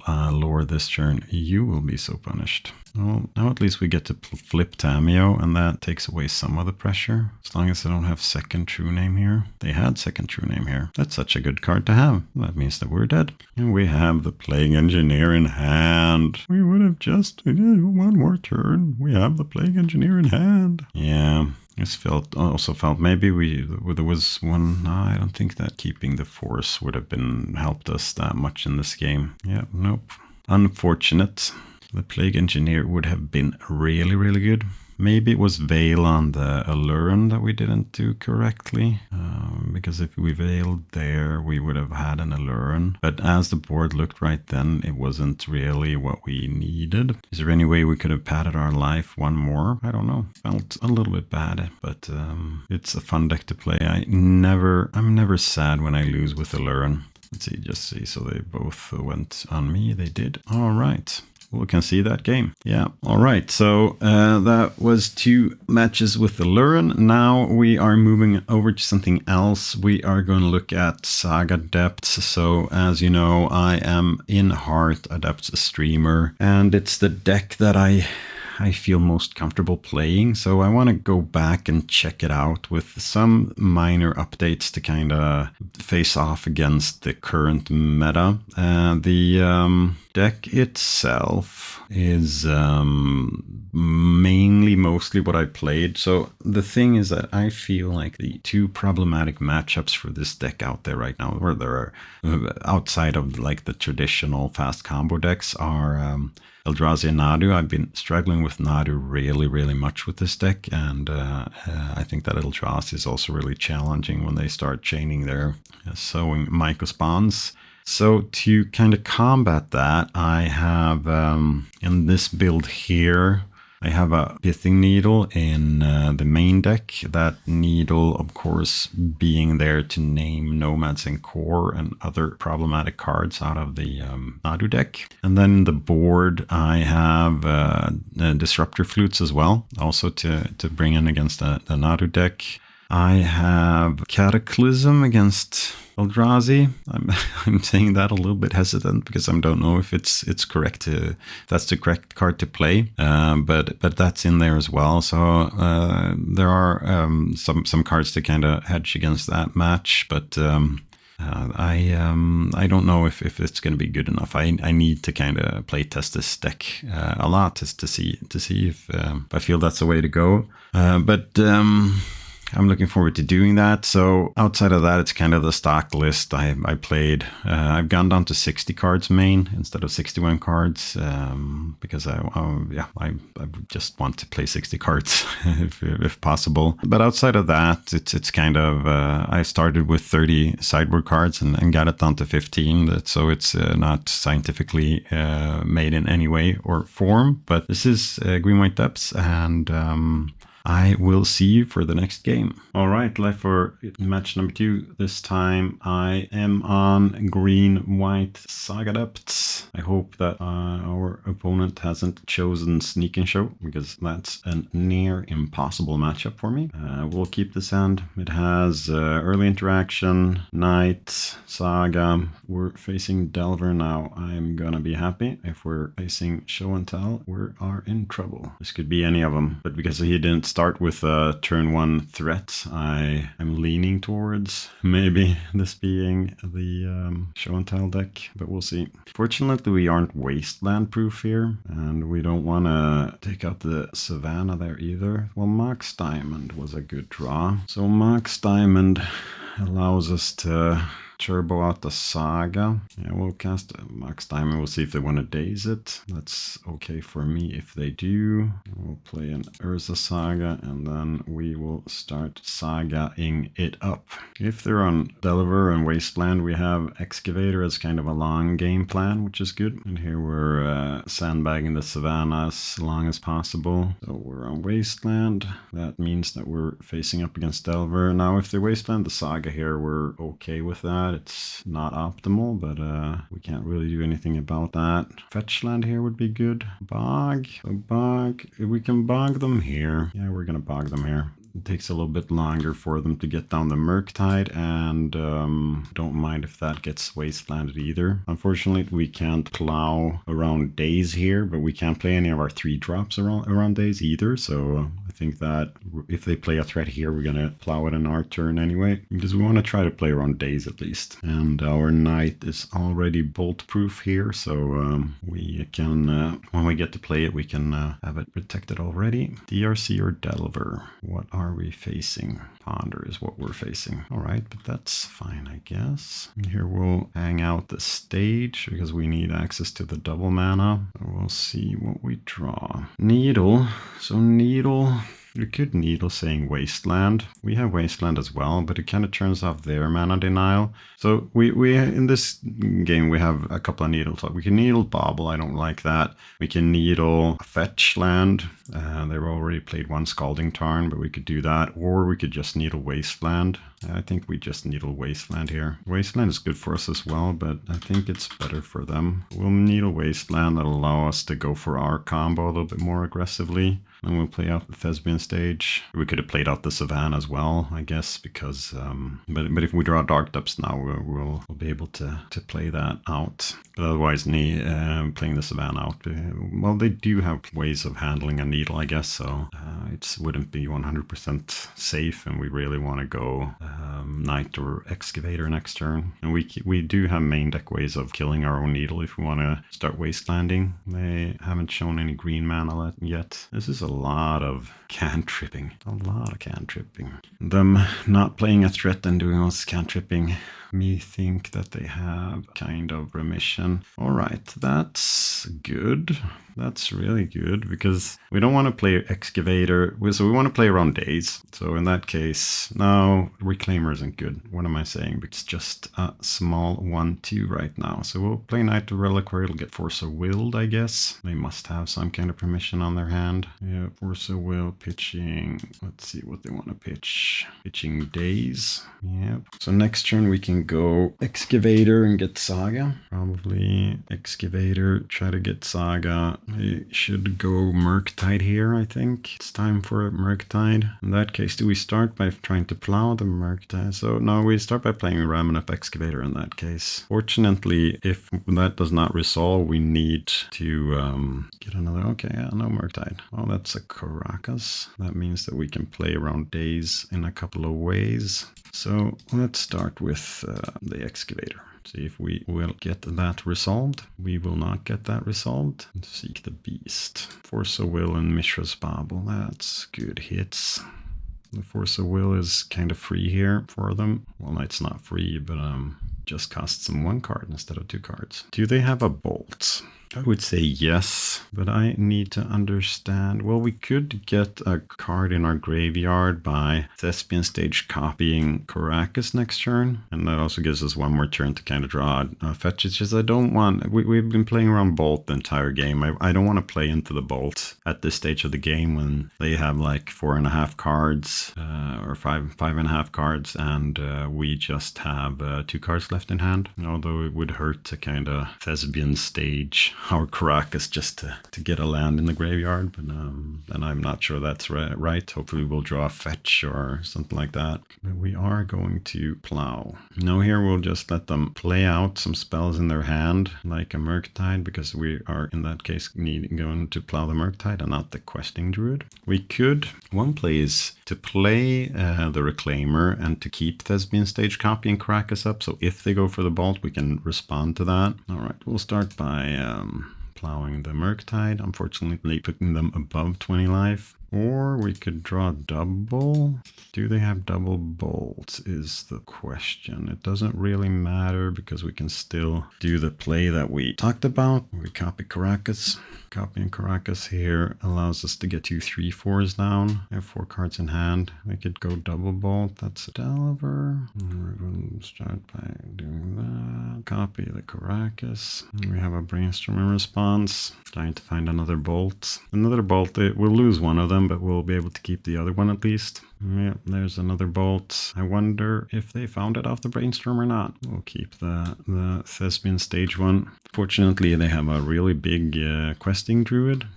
a Lord this turn, you will be so punished. Well, now at least we get to flip Tameo, and that takes away some of the pressure. As long as they don't have second True Name here. They had second True Name here. That's such a good card to have. That means that we're dead. And we have the Plague Engineer in hand. We would have just one more turn. We have the Plague Engineer in hand. Yeah. This also felt maybe there was one. No, I don't think that keeping the force would have helped us that much in this game. Yeah, nope. Unfortunate. The Plague Engineer would have been really, really good. Maybe it was Veil on the Aluren that we didn't do correctly, because if we veiled there, we would have had an Aluren. But as the board looked right then, it wasn't really what we needed. Is there any way we could have padded our life one more? I don't know. Felt a little bit bad, but it's a fun deck to play. I'm never sad when I lose with Aluren. Let's see, just see. So they both went on me. They did. All right. We can see that game. Yeah. All right. So that was 2 matches with the Aluren. Now we are moving over to something else. We are going to look at Saga Depths. So as you know, I am in heart a Depths streamer, and it's the deck that I feel most comfortable playing. So I want to go back and check it out with some minor updates to kind of face off against the current meta. The deck itself is mostly what I played. So the thing is that I feel like the 2 problematic matchups for this deck out there right now, where there are outside of like the traditional fast combo decks, are Eldrazi and Nadu. I've been struggling with Nadu really, really much with this deck, and I think that Eldrazi is also really challenging when they start chaining their sowing Mycos bonds. So to kind of combat that, I have in this build here, I have a Pithing Needle in the main deck. That needle, of course, being there to name Nomads and Core and other problematic cards out of the Nadu deck. And then the board, I have Disruptor Flutes as well, also to bring in against the Nadu deck. I have Cataclysm against Eldrazi. I'm saying that a little bit hesitant because I don't know if it's correct that's the correct card to play. But that's in there as well. So there are some cards to kind of hedge against that match. But I don't know if it's going to be good enough. I need to kind of play test this deck a lot just to see if I feel that's the way to go. But I'm looking forward to doing that. So outside of that, it's kind of the stock list I played. I've gone down to 60 cards main instead of 61 cards because I just want to play 60 cards if possible. But outside of that, it's kind of I started with 30 sideboard cards and got it down to 15. So it's not scientifically made in any way or form. But this is Green White Depths, and I will see you for the next game. All right, live for match number 2. This time I am on Green-White Saga Depths. I hope that our opponent hasn't chosen Sneak and Show, because that's a near impossible matchup for me. We'll keep this hand. It has early interaction, Night, Saga. We're facing Delver now. I'm gonna be happy. If we're facing Show and Tell, we are in trouble. This could be any of them, but because he didn't start with a turn 1 threat, I am leaning towards maybe this being the Show and Tell deck, but we'll see. Fortunately, we aren't wasteland proof here, and we don't want to take out the Savannah there either. Well, Mox Diamond was a good draw. So Mox Diamond allows us to turbo out the Saga. Yeah, we'll cast Mox Diamond. We'll see if they want to daze it. That's okay for me if they do. We'll play an Urza Saga, and then we will start Sagaing it up. If they're on Delver and Wasteland, we have Excavator as kind of a long game plan, which is good. And here we're sandbagging the Savannah as long as possible. So we're on Wasteland. That means that we're facing up against Delver. Now, if they Wasteland the Saga here, we're okay with that. It's not optimal, but we can't really do anything about that. Fetch land here would be good. Bog. So bog. We can bog them here. Yeah, we're gonna bog them here. It takes a little bit longer for them to get down the Murktide, and don't mind if that gets wastelanded either. Unfortunately, we can't plow around Days here, but we can't play any of our 3 drops around Days either, so I think that if they play a threat here, we're going to plow it in our turn anyway, because we want to try to play around days at least. And our knight is already bolt proof here, so we can, when we get to play it, we can have it protected already. DRC or Delver? What are we facing? Ponder is what we're facing. All right, but that's fine, I guess. And here we'll hang out the stage because we need access to the double mana. We'll see what we draw. Needle. So Needle. You could Needle saying Wasteland. We have Wasteland as well, but it kind of turns off their mana denial. So we in this game we have a couple of Needles. We can Needle Bobble, I don't like that. We can Needle Fetch Land. They've already played one Scalding Tarn, but we could do that. Or we could just Needle Wasteland. I think we just Needle Wasteland here. Wasteland is good for us as well, but I think it's better for them. We'll Needle Wasteland. That'll allow us to go for our combo a little bit more aggressively. And we'll play out the Thespian stage. We could have played out the Savannah as well, I guess, because... but if we draw Dark Depths now, we'll be able to play that out. But otherwise, playing the Savannah out... well, they do have ways of handling a Needle, I guess, so it wouldn't be 100% safe, and we really want to go Knight or Excavator next turn. And we do have main deck ways of killing our own Needle if we want to start Wastelanding. They haven't shown any green mana yet. This is a lot of cantripping. Them not playing a threat and doing all this cantripping. Me think that they have kind of remission. All right, that's good. That's really good because we don't want to play Excavator. So we want to play around days. So in that case, no, Reclaimer isn't good. What am I saying? It's just a small 1-2 right now. So we'll play Knight of Reliquary. It'll get Force of Willed, I guess. They must have some kind of permission on their hand. Yeah, Force of Will, pitching. Let's see what they want to pitch. Pitching Days. Yep. So next turn we can go Excavator and get Saga. Probably Excavator, try to get Saga. I should go Murktide here, I think. It's time for a Murktide. In that case, do we start by trying to plow the Murktide? So no, we start by playing Ramunap Excavator in that case. Fortunately, if that does not resolve, we need to get another... Okay, yeah, no Murktide. Oh, that's a Caracas. That means that we can play around days in a couple of ways. So let's start with the Excavator. See if we will get that resolved. We will not get that resolved. Seek the Beast. Force of Will and Mishra's Bauble. That's good hits. The Force of Will is kind of free here for them. Well, it's not free, but just costs them 1 card instead of 2 cards. Do they have a Bolt? I would say yes, but I need to understand. Well, we could get a card in our graveyard by Thespian stage copying Caracas next turn. And that also gives us 1 more turn to kind of draw fetches. Just I don't want... We've been playing around Bolt the entire game. I don't want to play into the Bolt at this stage of the game when they have like 4.5 cards or 5.5 cards, and we just have 2 cards left in hand. Although it would hurt to kind of Thespian stage our Caracas just to get a land in the graveyard, but and I'm not sure that's right. Hopefully we'll draw a fetch or something like that. But we are going to plow. Now here we'll just let them play out some spells in their hand, like a Murktide, because we are in that case going to plow the Murktide and not the Questing Druid. We could, one play is to play the Reclaimer and to keep Thespian stage copying Caracas up, so if they go for the Bolt we can respond to that. Alright, we'll start by plowing the Murktide, unfortunately putting them above 20 life. Or we could draw double. Do they have double bolts is the question. It doesn't really matter because we can still do the play that we talked about. We copy Caracas. Copying Caracas here allows us to get 2 3/4s down. I have 4 cards in hand. We could go double bolt. That's a Delver. We're going to start by doing that. Copy the Caracas. We have a brainstorming response. Trying to find another bolt. Another bolt, we'll lose one of them, but we'll be able to keep the other one at least. Yep, there's another bolt. I wonder if they found it off the brainstorm or not. We'll keep the Thespian stage one. Fortunately, they have a really big questing druid.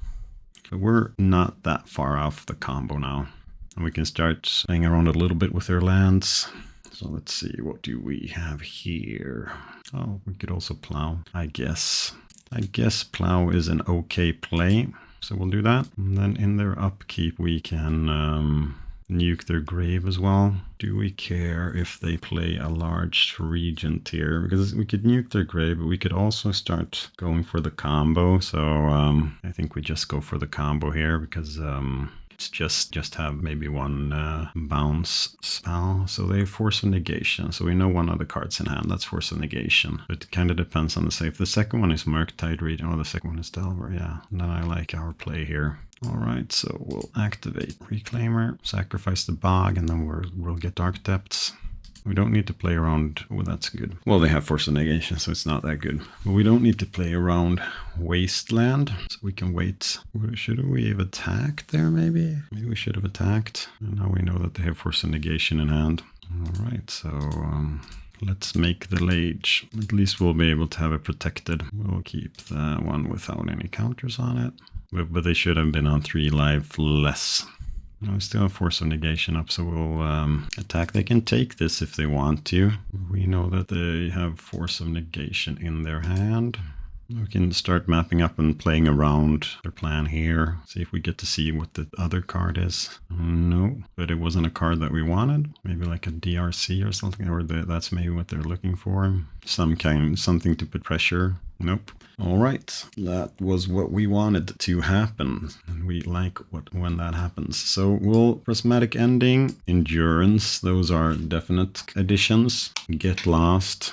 But we're not that far off the combo now. And we can start playing around a little bit with their lands. So let's see, what do we have here? Oh, we could also plow, I guess. I guess plow is an okay play. So we'll do that. And then in their upkeep, we can nuke their grave as well. Do we care if they play a large regent here? Because we could nuke their grave, but we could also start going for the combo. So I think we just go for the combo here because it's just have maybe one bounce spell. So they have Force of Negation. So we know one of the cards in hand. That's Force of Negation. But it kind of depends on the save. The second one is Murktide Regent. Oh, the second one is Delver. Yeah. Then I like our play here. All right, so we'll activate Reclaimer, sacrifice the BUG, and then we'll get Dark Depths. We don't need to play around. Oh, that's good. Well, they have Force of Negation, so it's not that good. But we don't need to play around Wasteland, so we can wait. Should we have attacked there, maybe? Maybe we should have attacked. And now we know that they have Force of Negation in hand. All right, so let's make the Lage. At least we'll be able to have it protected. We'll keep the one without any counters on it. But they should have been on 3 life less. We still have Force of Negation up, so we'll attack. They can take this if they want to. We know that they have Force of Negation in their hand. We can start mapping up and playing around their plan here. See if we get to see what the other card is. No, but it wasn't a card that we wanted. Maybe like a DRC or something, or that's maybe what they're looking for. Something to put pressure. Nope. All right, that was what we wanted to happen, and we like when that happens. So we'll Prismatic Ending, Endurance, those are definite additions. Get Lost.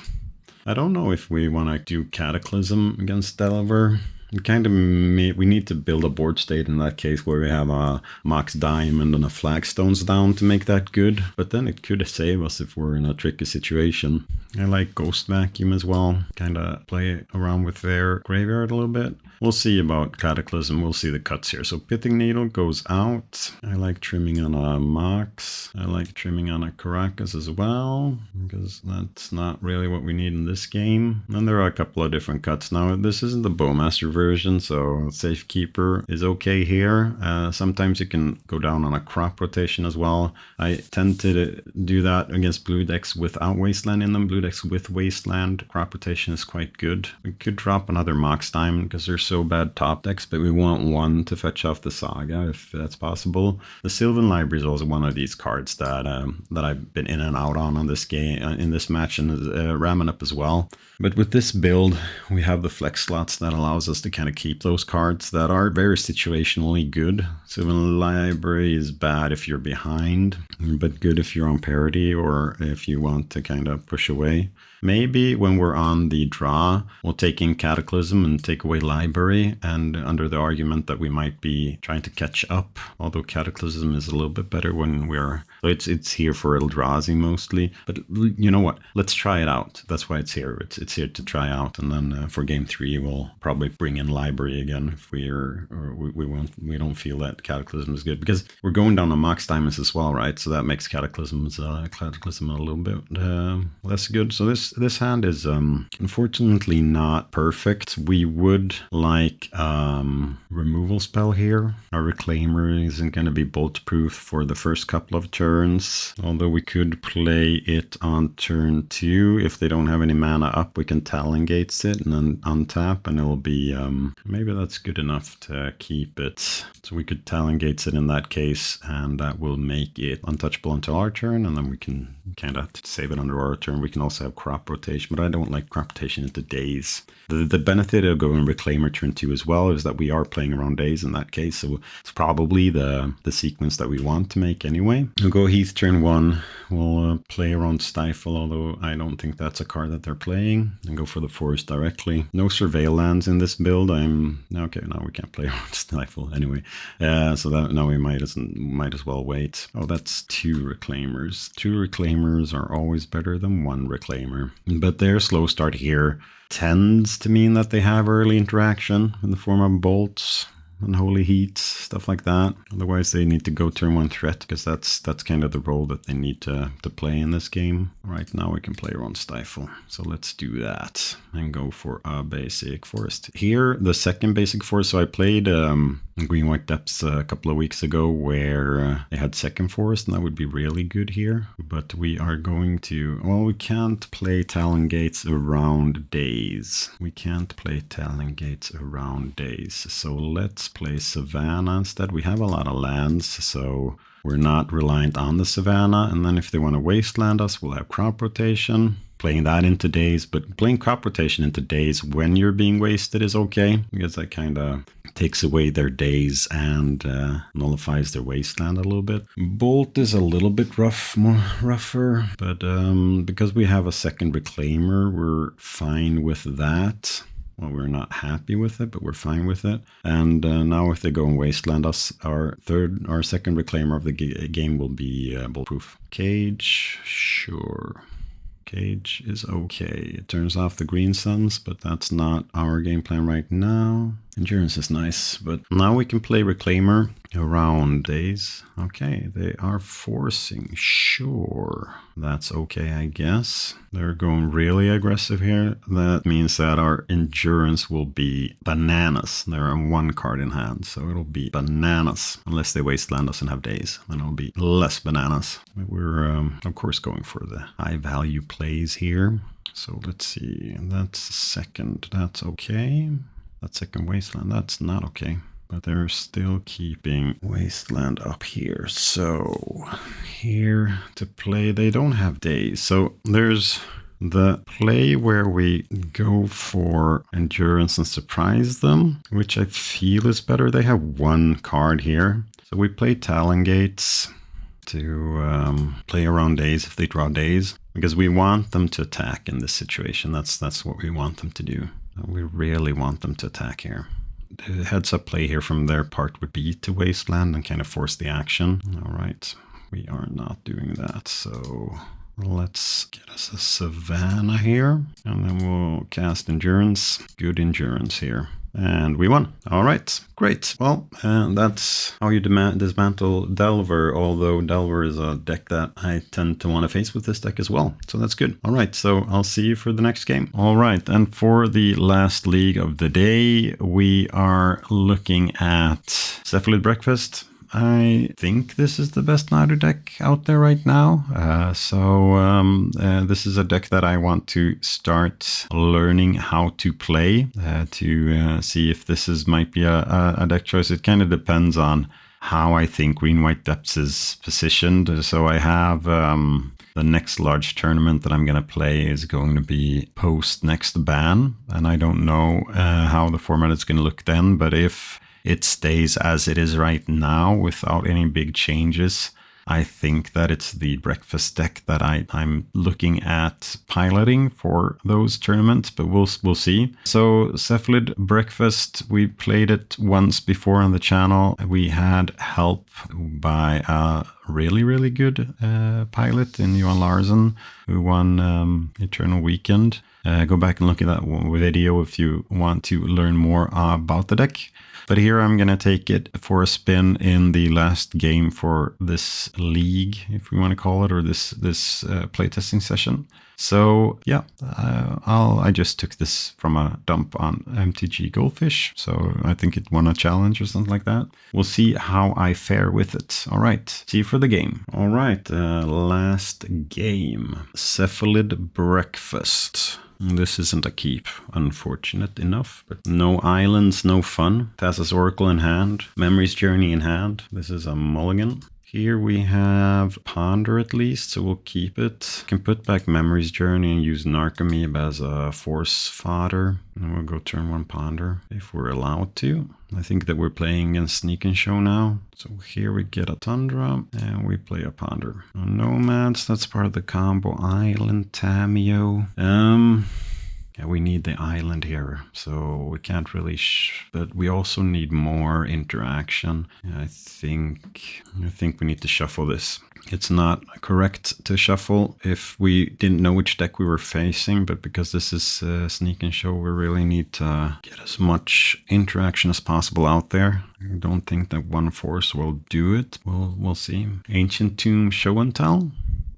I don't know if we want to do Cataclysm against Delver. We need to build a board state in that case where we have a Mox Diamond and a Flagstones down to make that good. But then it could save us if we're in a tricky situation. I like Ghost Vacuum as well. Kind of play around with their graveyard a little bit. We'll see about Cataclysm. We'll see the cuts here. So Pithing Needle goes out. I like trimming on a Mox. I like trimming on a Caracas as well, because that's not really what we need in this game. And there are a couple of different cuts. Now, this isn't the Bowmaster version, so Safekeeper is okay here. Sometimes you can go down on a crop rotation as well. I tend to do that against blue decks without Wasteland in them. Blue decks with Wasteland, crop rotation is quite good. We could drop another Mox Diamond because they're so bad top decks, but we want one to fetch off the Saga if that's possible. The Sylvan Library is also one of these cards that I've been in and out on this game, in this match, and ramming up as well. But with this build, we have the flex slots that allows us to kind of keep those cards that are very situationally good. Sylvan Library is bad if you're behind, but good if you're on parity or if you want to kind of push away. Maybe when we're on the draw, we'll take in Cataclysm and take away Library, and under the argument that we might be trying to catch up, although Cataclysm is a little bit better when we're... So it's here for Eldrazi mostly, but you know what? Let's try it out. That's why it's here. It's here to try out, and then for game 3 we'll probably bring in Library again if we don't feel that Cataclysm is good, because we're going down on Mox Diamonds as well, right? So that makes Cataclysm a little bit less good. So this hand is unfortunately not perfect. We would like removal spell here. Our Reclaimer isn't going to be bolt proof for the first couple of turns, although we could play it on turn 2. If they don't have any mana up, we can Talon Gates it and then untap, and it'll be maybe that's good enough to keep it. So we could Talon Gates it in that case, and that will make it untouchable until our turn, and then we can kind of save it under our turn. We can also have crop rotation, but I don't like crop rotation into days. The benefit of going Reclaimer turn 2 as well is that we are playing around days in that case, so it's probably the sequence that we want to make anyway. We'll go Heath turn 1. We'll play around Stifle, although I don't think that's a card that they're playing, and go for the forest directly. No Surveil lands in this build. Okay, now we can't play around Stifle anyway. So that now we might as well wait. Oh, that's 2 Reclaimers. 2 Reclaimers are always better than 1 Reclaimer. But their slow start here tends to mean that they have early interaction in the form of bolts, Unholy Heat, stuff like that. Otherwise, they need to go turn 1 threat, because that's kind of the role that they need to play in this game. Right now, we can play around Stifle. So let's do that and go for a basic forest. Here, the second basic forest. So I played green-white depths a couple of weeks ago where they had second forest, and that would be really good here. But we are going to, well, we can't play Talon Gates around days. We can't play Talon Gates around days. So let's play Savannah instead. We have a lot of lands, so we're not reliant on the Savannah. And then if they want to wasteland us, we'll have crop rotation. Playing that into days, but playing crop rotation into days when you're being wasted is okay, because that kind of takes away their days and nullifies their wasteland a little bit. Bolt is a little bit rougher, but because we have a second reclaimer, we're fine with that. Well, we're not happy with it, but we're fine with it. And now if they go and wasteland us, our second reclaimer of the game will be bulletproof. Cage, sure. Cage is okay. It turns off the green suns, but that's not our game plan right now. Endurance is nice, but now we can play Reclaimer around days. Okay, they are forcing. Sure, that's okay, I guess. They're going really aggressive here. That means that our endurance will be bananas. There are one card in hand, so it'll be bananas. Unless they wasteland us and have days, then it'll be less bananas. We're, of course, going for the high value plays here. So let's see, that's second, that's okay. That second wasteland, that's not okay. But they're still keeping wasteland up here. So here to play, they don't have days. So there's the play where we go for endurance and surprise them, which I feel is better. They have one card here. So we play Talon Gates to play around days if they draw days, because we want them to attack in this situation. That's what we want them to do. We really want them to attack here. The heads up play here from their part would be to wasteland and kind of force the action. All right, we are not doing that. So let's get us a Savannah here, and then we'll cast endurance. Good endurance here. And we won. All right, great. Well, that's how you dismantle Delver, although Delver is a deck that I tend to want to face with this deck as well. So that's good. All right, so I'll see you for the next game. All right, and for the last league of the day, we are looking at Cephalid Breakfast. I think this is the best Nadu deck out there right now. This is a deck that I want to start learning how to play to see if this might be a deck choice. It kind of depends on how I think Green-White Depths is positioned. So I have the next large tournament that I'm going to play is going to be post next ban. And I don't know how the format is going to look then, but if it stays as it is right now without any big changes, I think that it's the breakfast deck that I'm looking at piloting for those tournaments, but we'll see. So Cephalid Breakfast, we played it once before on the channel. We had help by a really good pilot in Johan Larsen, who won Eternal Weekend. Go back and look at that video if you want to learn more about the deck. But here I'm going to take it for a spin in the last game for this league, if we want to call it, or this playtesting session. So yeah, I just took this from a dump on MTG Goldfish. So I think it won a challenge or something like that. We'll see how I fare with it. All right, see you for the game. All right, last game, Cephalid Breakfast. This isn't a keep, unfortunate enough, but no islands, no fun. Thassa's Oracle in hand, Memory's Journey in hand. This is a mulligan. Here we have Ponder at least, so we'll keep it. Can put back Memory's Journey and use Narcomoeb as a force fodder. And we'll go turn one Ponder if we're allowed to. I think that we're playing against Sneak and Show now. So here we get a Tundra and we play a Ponder. Nomads, that's part of the combo. Island, Tameo. Yeah, we need the island here, so we can't really, but we also need more interaction. I think we need to shuffle this. It's not correct to shuffle if we didn't know which deck we were facing, but because this is Sneak and Show, we really need to get as much interaction as possible out there. I don't think that one force will do it. We'll see. Ancient Tomb Show and Tell.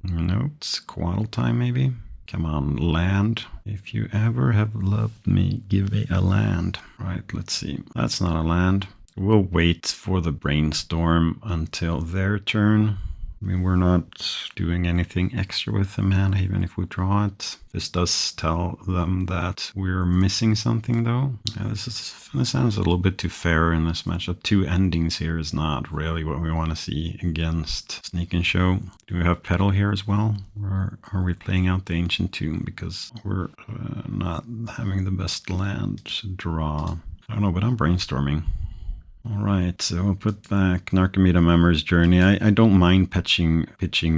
No, it's Quaddle time maybe. Come on, land. If you ever have loved me, give me a land. Right, let's see. That's not a land. We'll wait for the brainstorm until their turn. I mean, we're not doing anything extra with the mana, even if we draw it. This does tell them that we're missing something, though. Yeah, this sounds a little bit too fair in this matchup. 2 endings here is not really what we want to see against Sneak and Show. Do we have Petal here as well? Or are we playing out the Ancient Tomb because we're not having the best land to draw? I don't know, but I'm brainstorming. All right, so we'll put back Narcomedia Memory's Journey. I don't mind pitching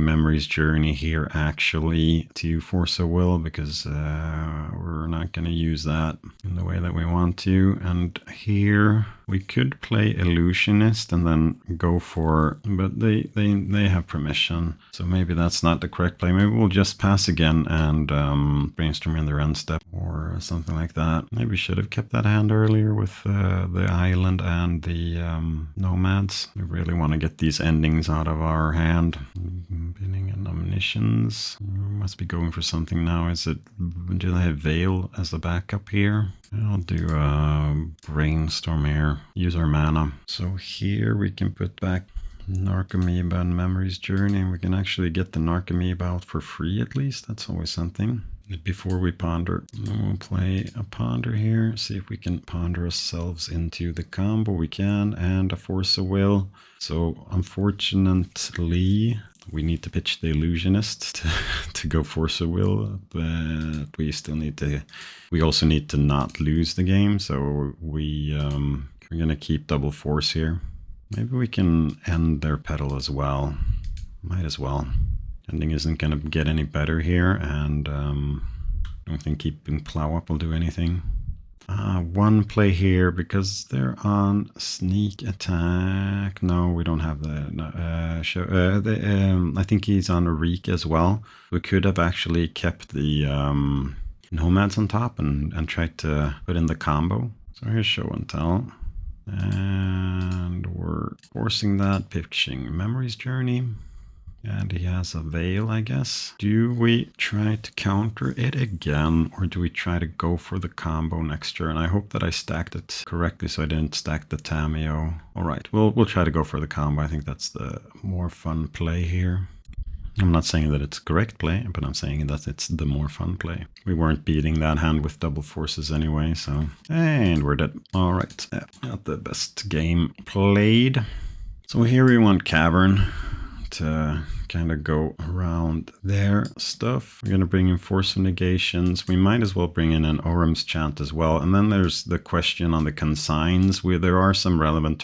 Memory's Journey here, actually, to Force of Will, because we're not going to use that in the way that we want to. And here we could play Illusionist and then go for, but they have permission, so maybe that's not the correct play. Maybe we'll just pass again and brainstorm in their end step or something like that. Maybe we should have kept that hand earlier with the island and the nomads. We really want to get these endings out of our hand. Binning and Omniscience. We must be going for something now. Do they have Veil as a backup here? I'll do Brainstorm here. Use our mana. So here we can put back Narcomoeba and Memory's Journey, and we can actually get the Narcomoeba out for free at least. That's always something. Before we ponder, we'll play a ponder here, see if we can ponder ourselves into the combo. We can, and a Force of Will. So unfortunately, we need to pitch the Illusionist to go Force of Will, but we still need to. We also need to not lose the game, so we're gonna keep double Force here. Maybe we can end their Petal as well. Might as well. Ending isn't going to get any better here, and I don't think keeping Plow Up will do anything. One play here, because they're on Sneak Attack. No, we don't have the show. I think he's on Eureka as well. We could have actually kept the Nomads on top and tried to put in the combo. So here's Show and Tell. And we're forcing that, pitching Memory's Journey. And he has a Veil, I guess. Do we try to counter it again, or do we try to go for the combo next turn? I hope that I stacked it correctly so I didn't stack the Tameo. All right, we'll try to go for the combo. I think that's the more fun play here. I'm not saying that it's a correct play, but I'm saying that it's the more fun play. We weren't beating that hand with double forces anyway, so... And we're dead. All right, not the best game played. So here we want Cavern to kind of go around their stuff. We're going to bring in Force of Negations. We might as well bring in an Orem's Chant as well. And then there's the question on the consigns, where there are some relevant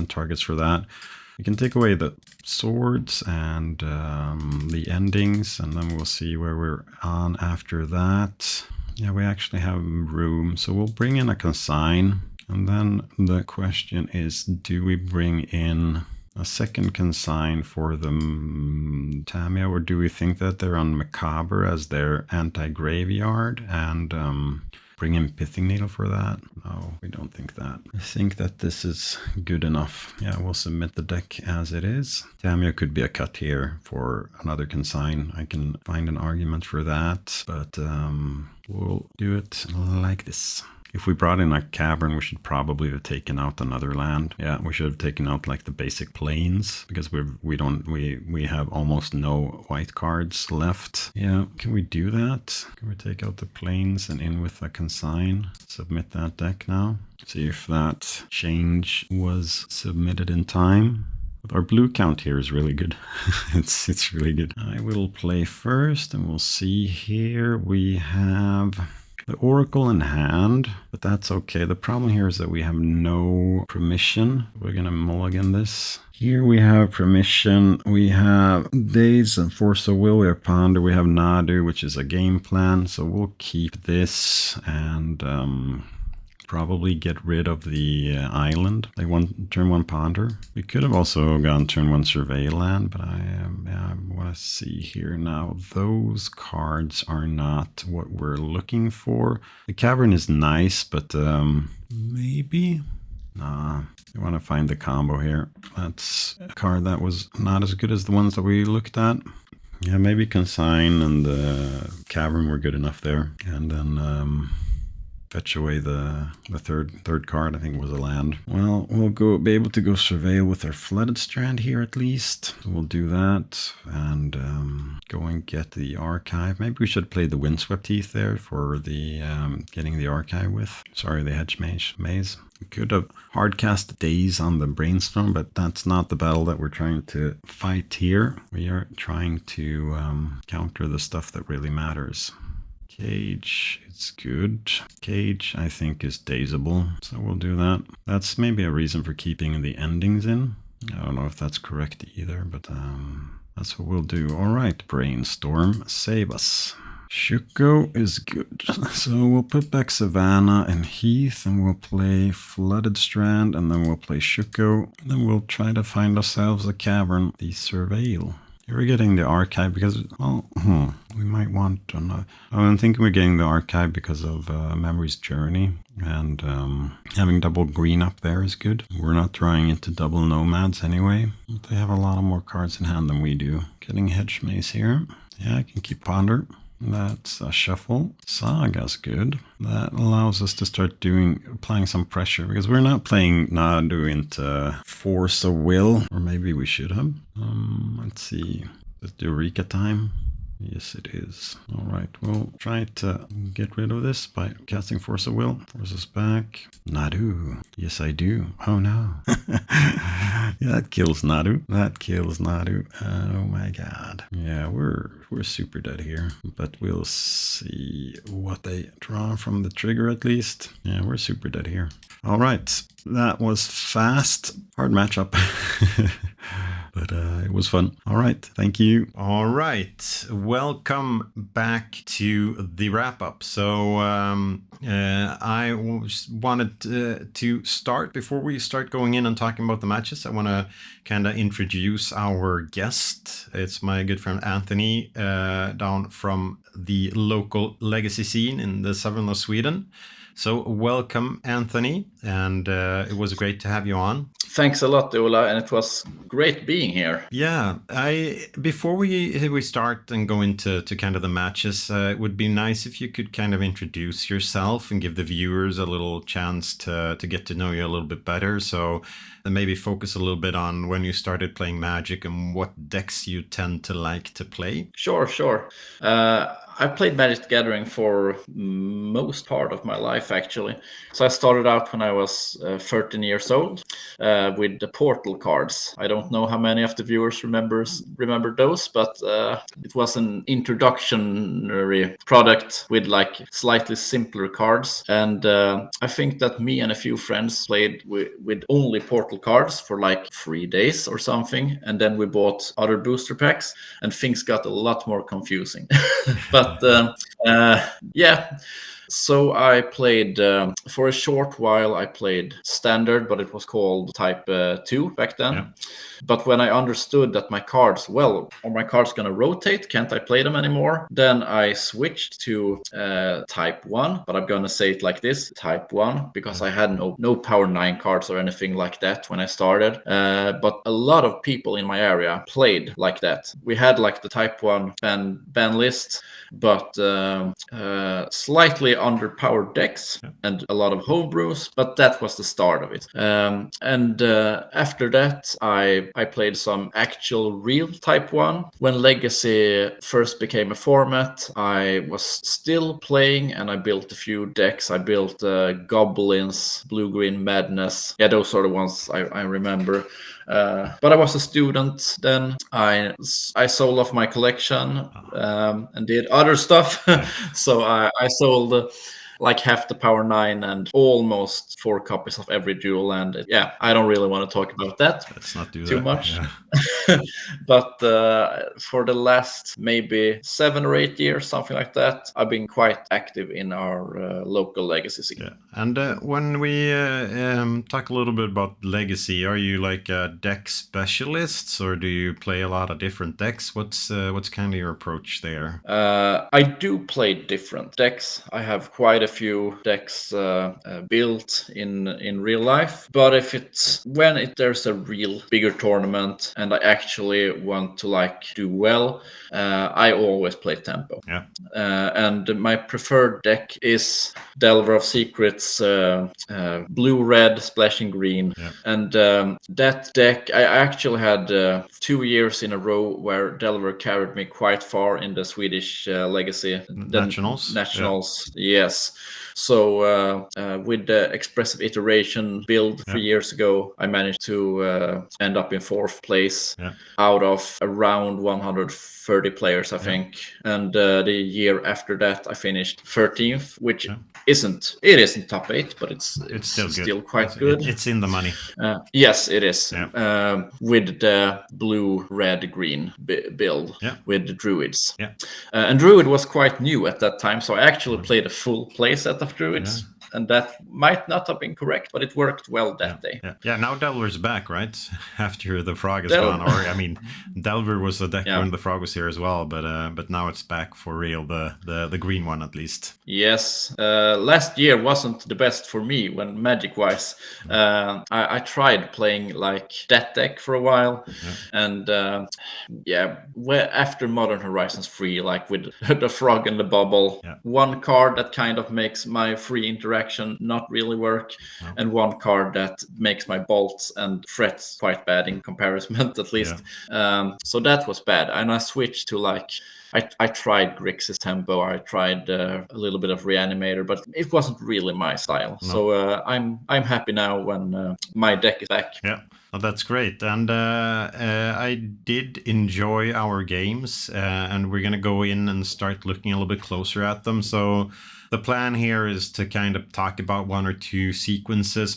targets for that. We can take away the swords and the endings, and then we'll see where we're on after that. Yeah, we actually have room, so we'll bring in a consign. And then the question is, do we bring in a second consign for the Tameo, or do we think that they're on Macabre as their anti-graveyard and bring in Pithing Needle for that? No, we don't think that. I think that this is good enough. Yeah, we'll submit the deck as it is. Tameo could be a cut here for another consign. I can find an argument for that, but we'll do it like this. If we brought in a Cavern, we should probably have taken out another land. Yeah, we should have taken out like the basic plains, because we have almost no white cards left. Yeah, can we do that? Can we take out the plains and in with a consign? Submit that deck now. See if that change was submitted in time. But our blue count here is really good. it's really good. I will play first, and we'll see here. We have the Oracle in hand, but that's okay. The problem here is that we have no permission. We're going to mulligan this. Here we have permission. We have Days and Force of Will. We have Ponder. We have Nadu, which is a game plan. So we'll keep this and probably get rid of the island. Like turn 1 Ponder. We could have also gone turn 1 Survey Land, but I want to see here now. Those cards are not what we're looking for. The Cavern is nice, but maybe? Nah, we want to find the combo here. That's a card that was not as good as the ones that we looked at. Yeah, maybe Consign and the Cavern were good enough there. And then fetch away the third card. I think it was a land. Well, we'll be able to go surveil with our flooded strand here at least. So we'll do that and go and get the archive. Maybe we should play the windswept heath there for the getting the archive with. Sorry, the hedge maze. We could have hard cast days on the brainstorm, but that's not the battle that we're trying to fight here. We are trying to counter the stuff that really matters. Cage, it's good. Cage, I think, is dazeable, so we'll do that. That's maybe a reason for keeping the endings in. I don't know if that's correct either, but that's what we'll do. All right, brainstorm, save us. Shuko is good. So we'll put back Savannah and Heath, and we'll play Flooded Strand, and then we'll play Shuko. And then we'll try to find ourselves a cavern, the Surveil. We're getting the archive because, well, we might want another. I'm thinking we're getting the archive because of Memory's Journey, and having double green up there is good. We're not trying into double nomads anyway. They have a lot of more cards in hand than we do. Getting Hedge Maze here. Yeah, I can keep Ponder. That's a shuffle. Saga's good. That allows us to start applying some pressure because we're not playing Nadu into Force of Will, or maybe we should have. Let's see. Is it Eureka time? Yes, it is. All right, we'll try to get rid of this by casting Force of Will. Force us back. Nadu. Yes, I do. Oh, no. Yeah, that kills Nadu. That kills Nadu. Oh, my God. Yeah, we're super dead here. But we'll see what they draw from the trigger at least. Yeah, we're super dead here. All right. That was fast. Hard matchup. But it was fun. All right. Thank you. All right. Welcome back to the wrap up. So I wanted to start, before we start going in and talking about the matches, I want to kind of introduce our guest. It's my good friend Anthony down from the local legacy scene in the southern of Sweden. So welcome, Anthony, and it was great to have you on. Thanks a lot, Ola, and it was great being here. Yeah, before we start and go into kind of the matches, it would be nice if you could kind of introduce yourself and give the viewers a little chance to get to know you a little bit better. So maybe focus a little bit on when you started playing Magic and what decks you tend to like to play. Sure. I played Magic the Gathering for most part of my life, actually. So I started out when I was 13 years old with the Portal cards. I don't know how many of the viewers remember those, but it was an introductory product with like slightly simpler cards. And I think that me and a few friends played with only Portal cards for like 3 days or something. And then we bought other booster packs and things got a lot more confusing. But yeah, so I played for a short while. I played Standard, but it was called Type 2 back then. Yeah. But when I understood that my cards, are my cards going to rotate? Can't I play them anymore? Then I switched to Type 1, but I'm going to say it like this, Type 1, because I had no Power 9 cards or anything like that when I started. But a lot of people in my area played like that. We had like the Type 1 ban list, but slightly underpowered decks and a lot of homebrews, but that was the start of it. And after that, I played some actual real Type 1. When Legacy first became a format, I was still playing and I built a few decks. I built Goblins, Blue-Green Madness. Yeah, those are the ones I remember. But I was a student then. I sold off my collection and did other stuff. So I sold like half the Power 9 and almost 4 copies of every dual land. Yeah, I don't really want to talk about that. Let's not do too that. much. Yeah. But for the last maybe 7 or 8 years, something like that, I've been quite active in our local Legacy scene. Yeah. And when we talk a little bit about Legacy, are you like a deck specialist, or do you play a lot of different decks? What's kind of your approach there? I do play different decks. I have quite a few decks built in real life, but if there's a real bigger tournament and I actually want to like do well, I always play tempo. Yeah. And my preferred deck is Delver of Secrets, blue, red, splashing green. Yeah. And that deck, I actually had 2 years in a row where Delver carried me quite far in the Swedish Legacy. Nationals? Nationals, yes. So with the expressive iteration build 3 years ago, I managed to end up in 4th place out of around 130 players, I think. And the year after that, I finished 13th, which isn't top 8, but it's still quite good. It's in the money. Yes, it is. With the blue, red, green build with the druids. And druid was quite new at that time, so I actually played a full playset of druids. And that might not have been correct, but it worked well that day. Yeah, now Delver's back, right? After the frog is gone. Or, I mean, Delver was a deck when the frog was here as well, but now it's back for real, the green one at least. Yes. Last year wasn't the best for me when magic-wise. I tried playing like that deck for a while. And after Modern Horizons 3, like with the frog and the bubble, one card that kind of makes my free interaction not really work, and one card that makes my bolts and threats quite bad in comparison, at least. So that was bad, and I switched to like I tried Grixis Tempo, I tried a little bit of Reanimator, but it wasn't really my style. So I'm happy now when my deck is back. Well, that's great. And I did enjoy our games, and we're going to go in and start looking a little bit closer at them. So the plan here is to kind of talk about 1 or 2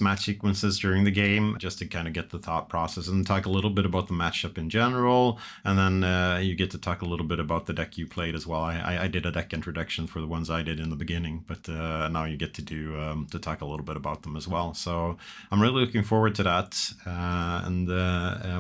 match sequences during the game, just to kind of get the thought process and talk a little bit about the matchup in general. And then you get to talk a little bit about the deck you played as well. I did a deck introduction for the ones I did in the beginning, but now you get to talk a little bit about them as well. So I'm really looking forward to that. And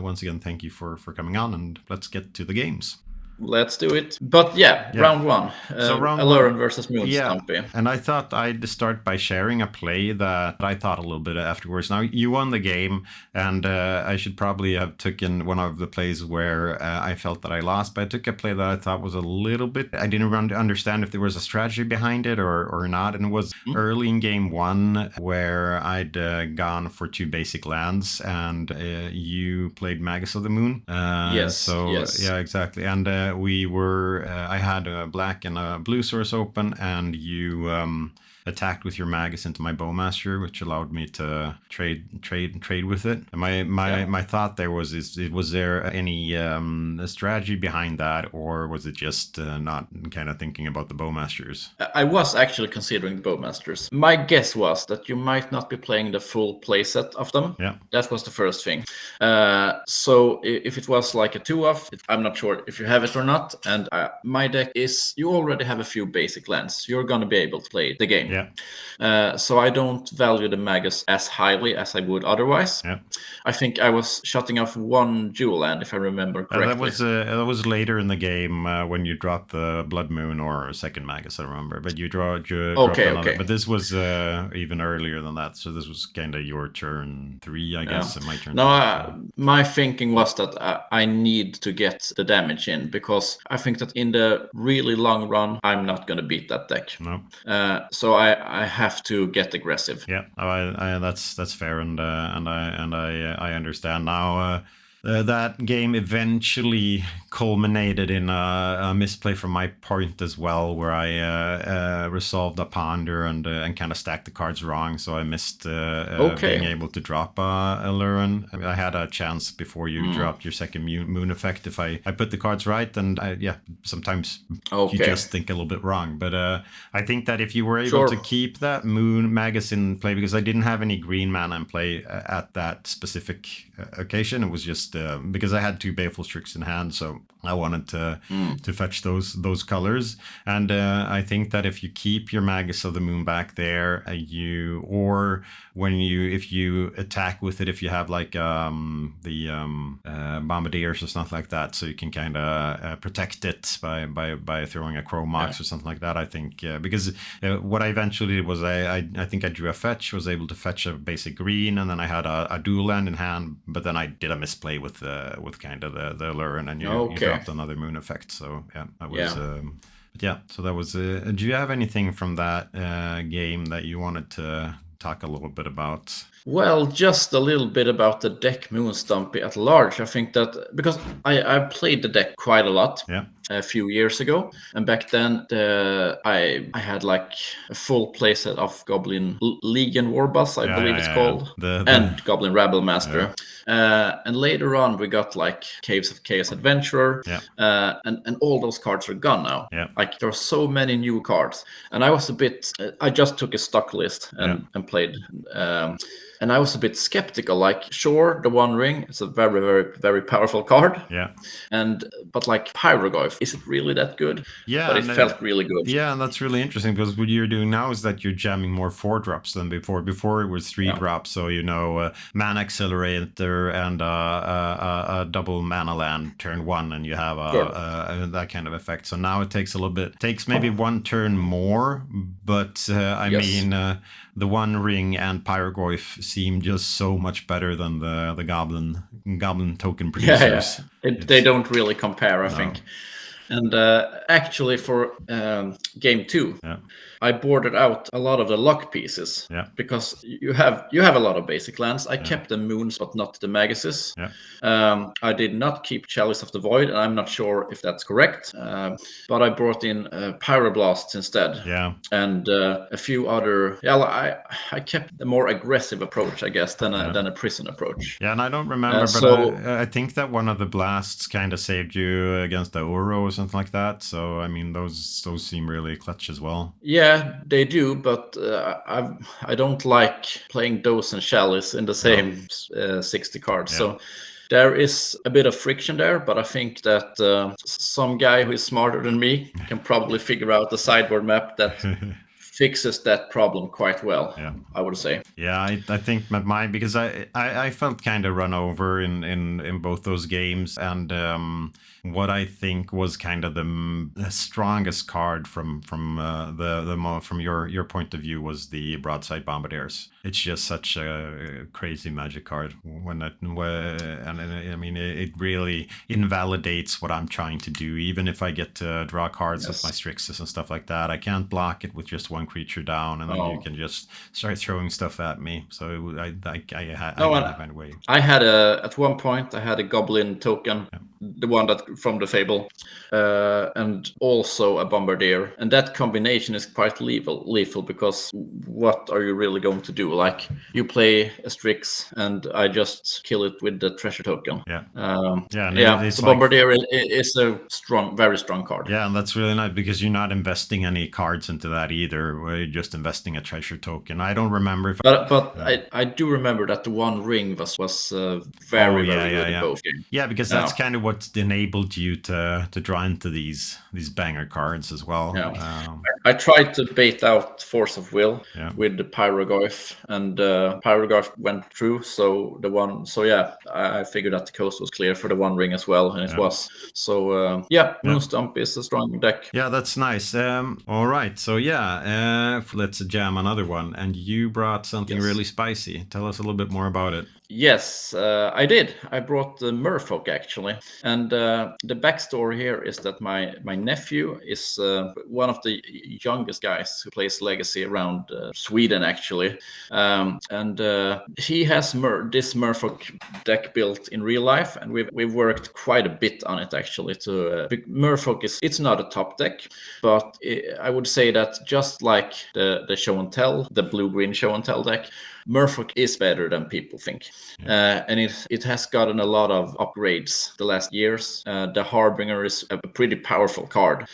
once again, thank you for coming on, and let's get to the games. Let's do it. But round 1. So round Aluren versus Moon Stompy. And I thought I'd start by sharing a play that I thought a little bit afterwards. Now, you won the game, and I should probably have taken one of the plays where I felt that I lost, but I took a play that I thought was a little bit... I didn't understand if there was a strategy behind it or not, and it was early in game 1 where I'd gone for 2 basic lands, and you played Magus of the Moon. Yes. Yeah, exactly. And I had a black and a blue source open, and you attacked with your Magus into my Bowmaster, which allowed me to trade with it. And my thought there was there any strategy behind that, or was it just not kind of thinking about the Bowmasters? I was actually considering Bowmasters. My guess was that you might not be playing the full playset of them. That was the first thing. So if it was like a 2-off, I'm not sure if you have it or not. And my deck is, you already have a few basic lands. You're going to be able to play the game. So I don't value the Magus as highly as I would otherwise. I think I was shutting off 1 jewel land, if I remember correctly. That was later in the game when you dropped the Blood Moon or second Magus, I remember. But you dropped another. But this was even earlier than that. So this was kind of your turn 3, I guess, and my turn. No, my thinking was that I need to get the damage in, because I think that in the really long run, I'm not going to beat that deck. So I have to get aggressive. That's fair, and I understand now. That game eventually culminated in a misplay from my point as well, where I resolved a ponder and kind of stacked the cards wrong, so I missed being able to drop Aluren. I had a chance before you dropped your second moon effect if I put the cards right, and sometimes you just think a little bit wrong. But I think that if you were able to keep that moon Magus in play, because I didn't have any green mana in play at that specific occasion, it was just because I had 2 Baleful Strix in hand, so I wanted to fetch those colors. And I think that if you keep your Magus of the Moon back there, if you attack with it, if you have like bombardiers or something like that, so you can kind of protect it by throwing a Chromox or something like that. I think because what I eventually did was I think I drew a fetch, was able to fetch a basic green, and then I had a dual land in hand, but then I did a misplay with kind of the Aluren, and you dropped another moon effect. So yeah, I was. So that was. Do you have anything from that game that you wanted to talk a little bit about? Well, just a little bit about the deck Moon Stompy at large. I think that because I played the deck quite a lot a few years ago, and back then I had like a full playset of Goblin Legion Warboss, I believe it's called, and Goblin Rabble Master. And later on we got like Caves of Chaos Adventurer, and all those cards are gone now. Like there are so many new cards, and I was a bit. I just took a stock list and played. And I was a bit skeptical. Like, sure, the One Ring is a very, very, very powerful card. But like Pyrogoyf, is it really that good? But it felt really good. Yeah, and that's really interesting because what you're doing now is that you're jamming more 4-drops than before. Before it was 3-drops, so Mana Accelerator and a double mana land turn 1, and you have that kind of effect. So now it takes maybe 1 turn more, but I mean. The One Ring and Pyrogoyf seem just so much better than the Goblin token producers. They don't really compare, I think. And actually, for game 2, I boarded out a lot of the luck pieces because you have a lot of basic lands. I kept the moons, but not the Maguses. I did not keep Chalice of the Void, and I'm not sure if that's correct. But I brought in Pyroblasts instead, and a few other. I kept the more aggressive approach, I guess, than a prison approach. Yeah, and I don't remember, but I think that one of the blasts kind of saved you against the Uro or something like that. So I mean, those seem really clutch as well. Yeah, they do, but I don't like playing Dose and Chalice in the same 60 cards. So there is a bit of friction there, but I think that some guy who is smarter than me can probably figure out the sideboard map that fixes that problem quite well, I would say. Yeah, I think because I felt kind of run over in both those games, and what I think was kind of the strongest card from your point of view was the Broadside Bombardiers. It's just such a crazy magic card it really invalidates what I'm trying to do. Even if I get to draw cards with my Strixes and stuff like that, I can't block it with just 1 creature down, and then you can just start throwing stuff at me. So I had at one point I had a Goblin token, the one that from the Fable, and also a Bombardier, and that combination is quite lethal because what are you really going to do? Like, you play a Strix and I just kill it with the treasure token. So Bombardier is a very strong card. Yeah, and that's really nice because you're not investing any cards into that either. You're just investing a treasure token. I don't remember if I do remember that the One Ring was very good in both games. Yeah, because that's kind of what enabled you to draw into these banger cards as well. I tried to bait out Force of Will with the Pyrogoyf, and Pyrogoyf went through. I figured that the coast was clear for the One Ring as well, and it was. So Moonstomp is a strong deck. Yeah, that's nice. All right, so let's jam another one. And you brought something really spicy. Tell us a little bit more about it. Yes, I did. I brought the Merfolk actually, and the backstory here is that my nephew is one of the youngest guys who plays Legacy around Sweden actually, and he has this Merfolk deck built in real life, and we've worked quite a bit on it actually. Merfolk it's not a top deck, but I would say that just like the show and tell, the blue-green show and tell deck, Merfolk is better than people think. And it has gotten a lot of upgrades the last years. The Harbinger is a pretty powerful card.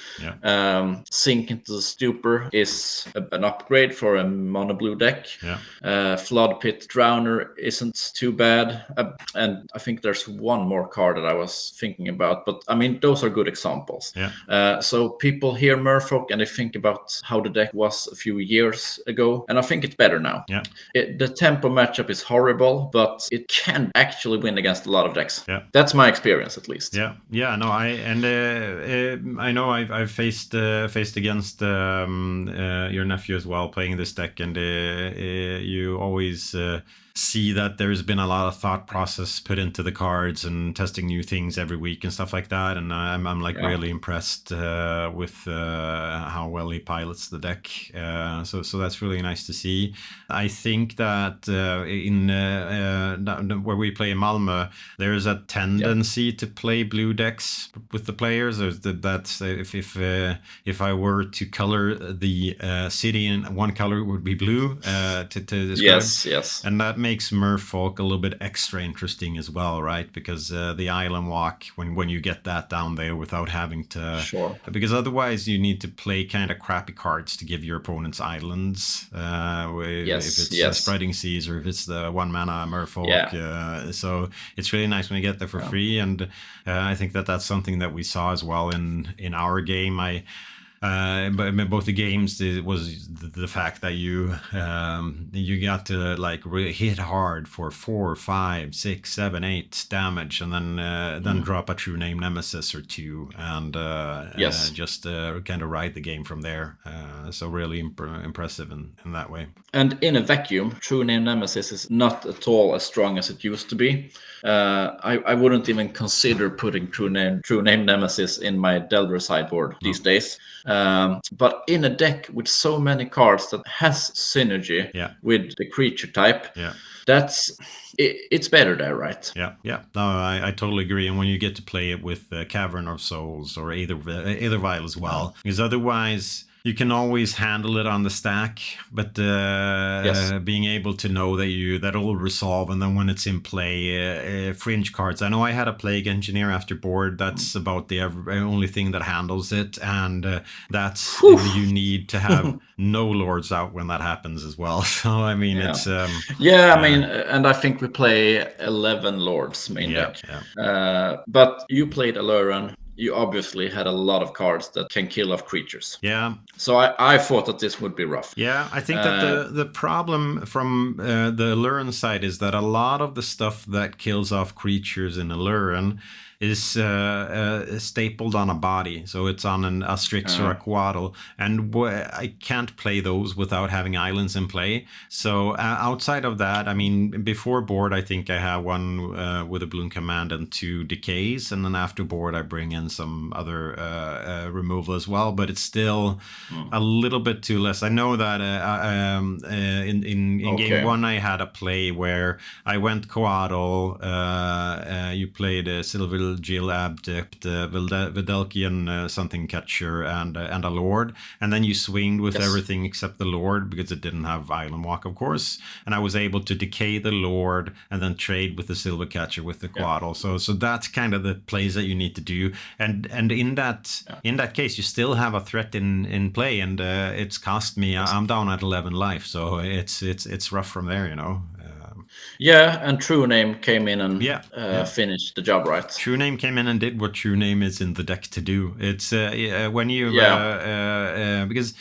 Sink into the Stupor is an upgrade for a mono blue deck. Flood Pit Drowner isn't too bad. And I think there's one more card that I was thinking about, but I mean, those are good examples. So people hear Merfolk and they think about how the deck was a few years ago, and I think it's better now. The tempo matchup is horrible, but it can actually win against a lot of decks. That's my experience, at least. No, I know I've faced against your nephew as well playing this deck, and you always see that there's been a lot of thought process put into the cards and testing new things every week and stuff like that, and I'm like really impressed with how well he pilots the deck, so that's really nice to see. I think that in where we play in Malmö, there's a tendency to play blue decks with the players. That's if I were to color the city in one color, it would be blue to describe. Yes. And that makes Merfolk a little bit extra interesting as well, right? Because the island walk, when you get that down there without having to... Because otherwise you need to play kind of crappy cards to give your opponents islands. If it's Spreading Seas or if it's the one mana Merfolk. So it's really nice when you get there for free. And I think that's something that we saw as well in our game. But both the games, it was the fact that you got to like really hit hard for 4, 5, 6, 7, 8 damage, and then drop a True Name Nemesis or two, and just kind of ride the game from there. So really impressive in that way. And in a vacuum, True Name Nemesis is not at all as strong as it used to be. I wouldn't even consider putting True Name Nemesis in my Delver sideboard these days. But in a deck with so many cards that has synergy with the creature type, it's better there, right? No, I totally agree. And when you get to play it with Cavern of Souls or Aether Vial as well, because otherwise you can always handle it on the stack, but being able to know that will resolve, and then when it's in play, fringe cards. I know I had a Plague Engineer after board. That's about the only thing that handles it, and that's you need to have no lords out when that happens as well. So I mean, it's I mean, and I think we play 11 lords main deck. But you played Aluren. You obviously had a lot of cards that can kill off creatures. So I thought that this would be rough. I think that the problem from the Aluren side is that a lot of the stuff that kills off creatures in Aluren is stapled on a body. So it's on an Astrix or a Quaddle. And I can't play those without having islands in play. So outside of that, I mean, before board, I think I have one with a Bloom Command and 2 Decays. And then after board, I bring in some other removal as well. But it's still a little bit too less. I know that in game 1, I had a play where I went Quaddle. You played Silver Jill Abdipt, Videlkian something catcher, and a Lord, and then you swinged with everything except the Lord because it didn't have Island Walk, of course, and I was able to decay the Lord and then trade with the Silver Catcher with the Quaddle. So that's kind of the plays that you need to do, and in that case you still have a threat in play, and it's cost me. I'm down at 11 life, so it's rough from there, you know. And True Name came in and finished the job, right? True Name came in and did what True Name is in the deck to do. It's when you because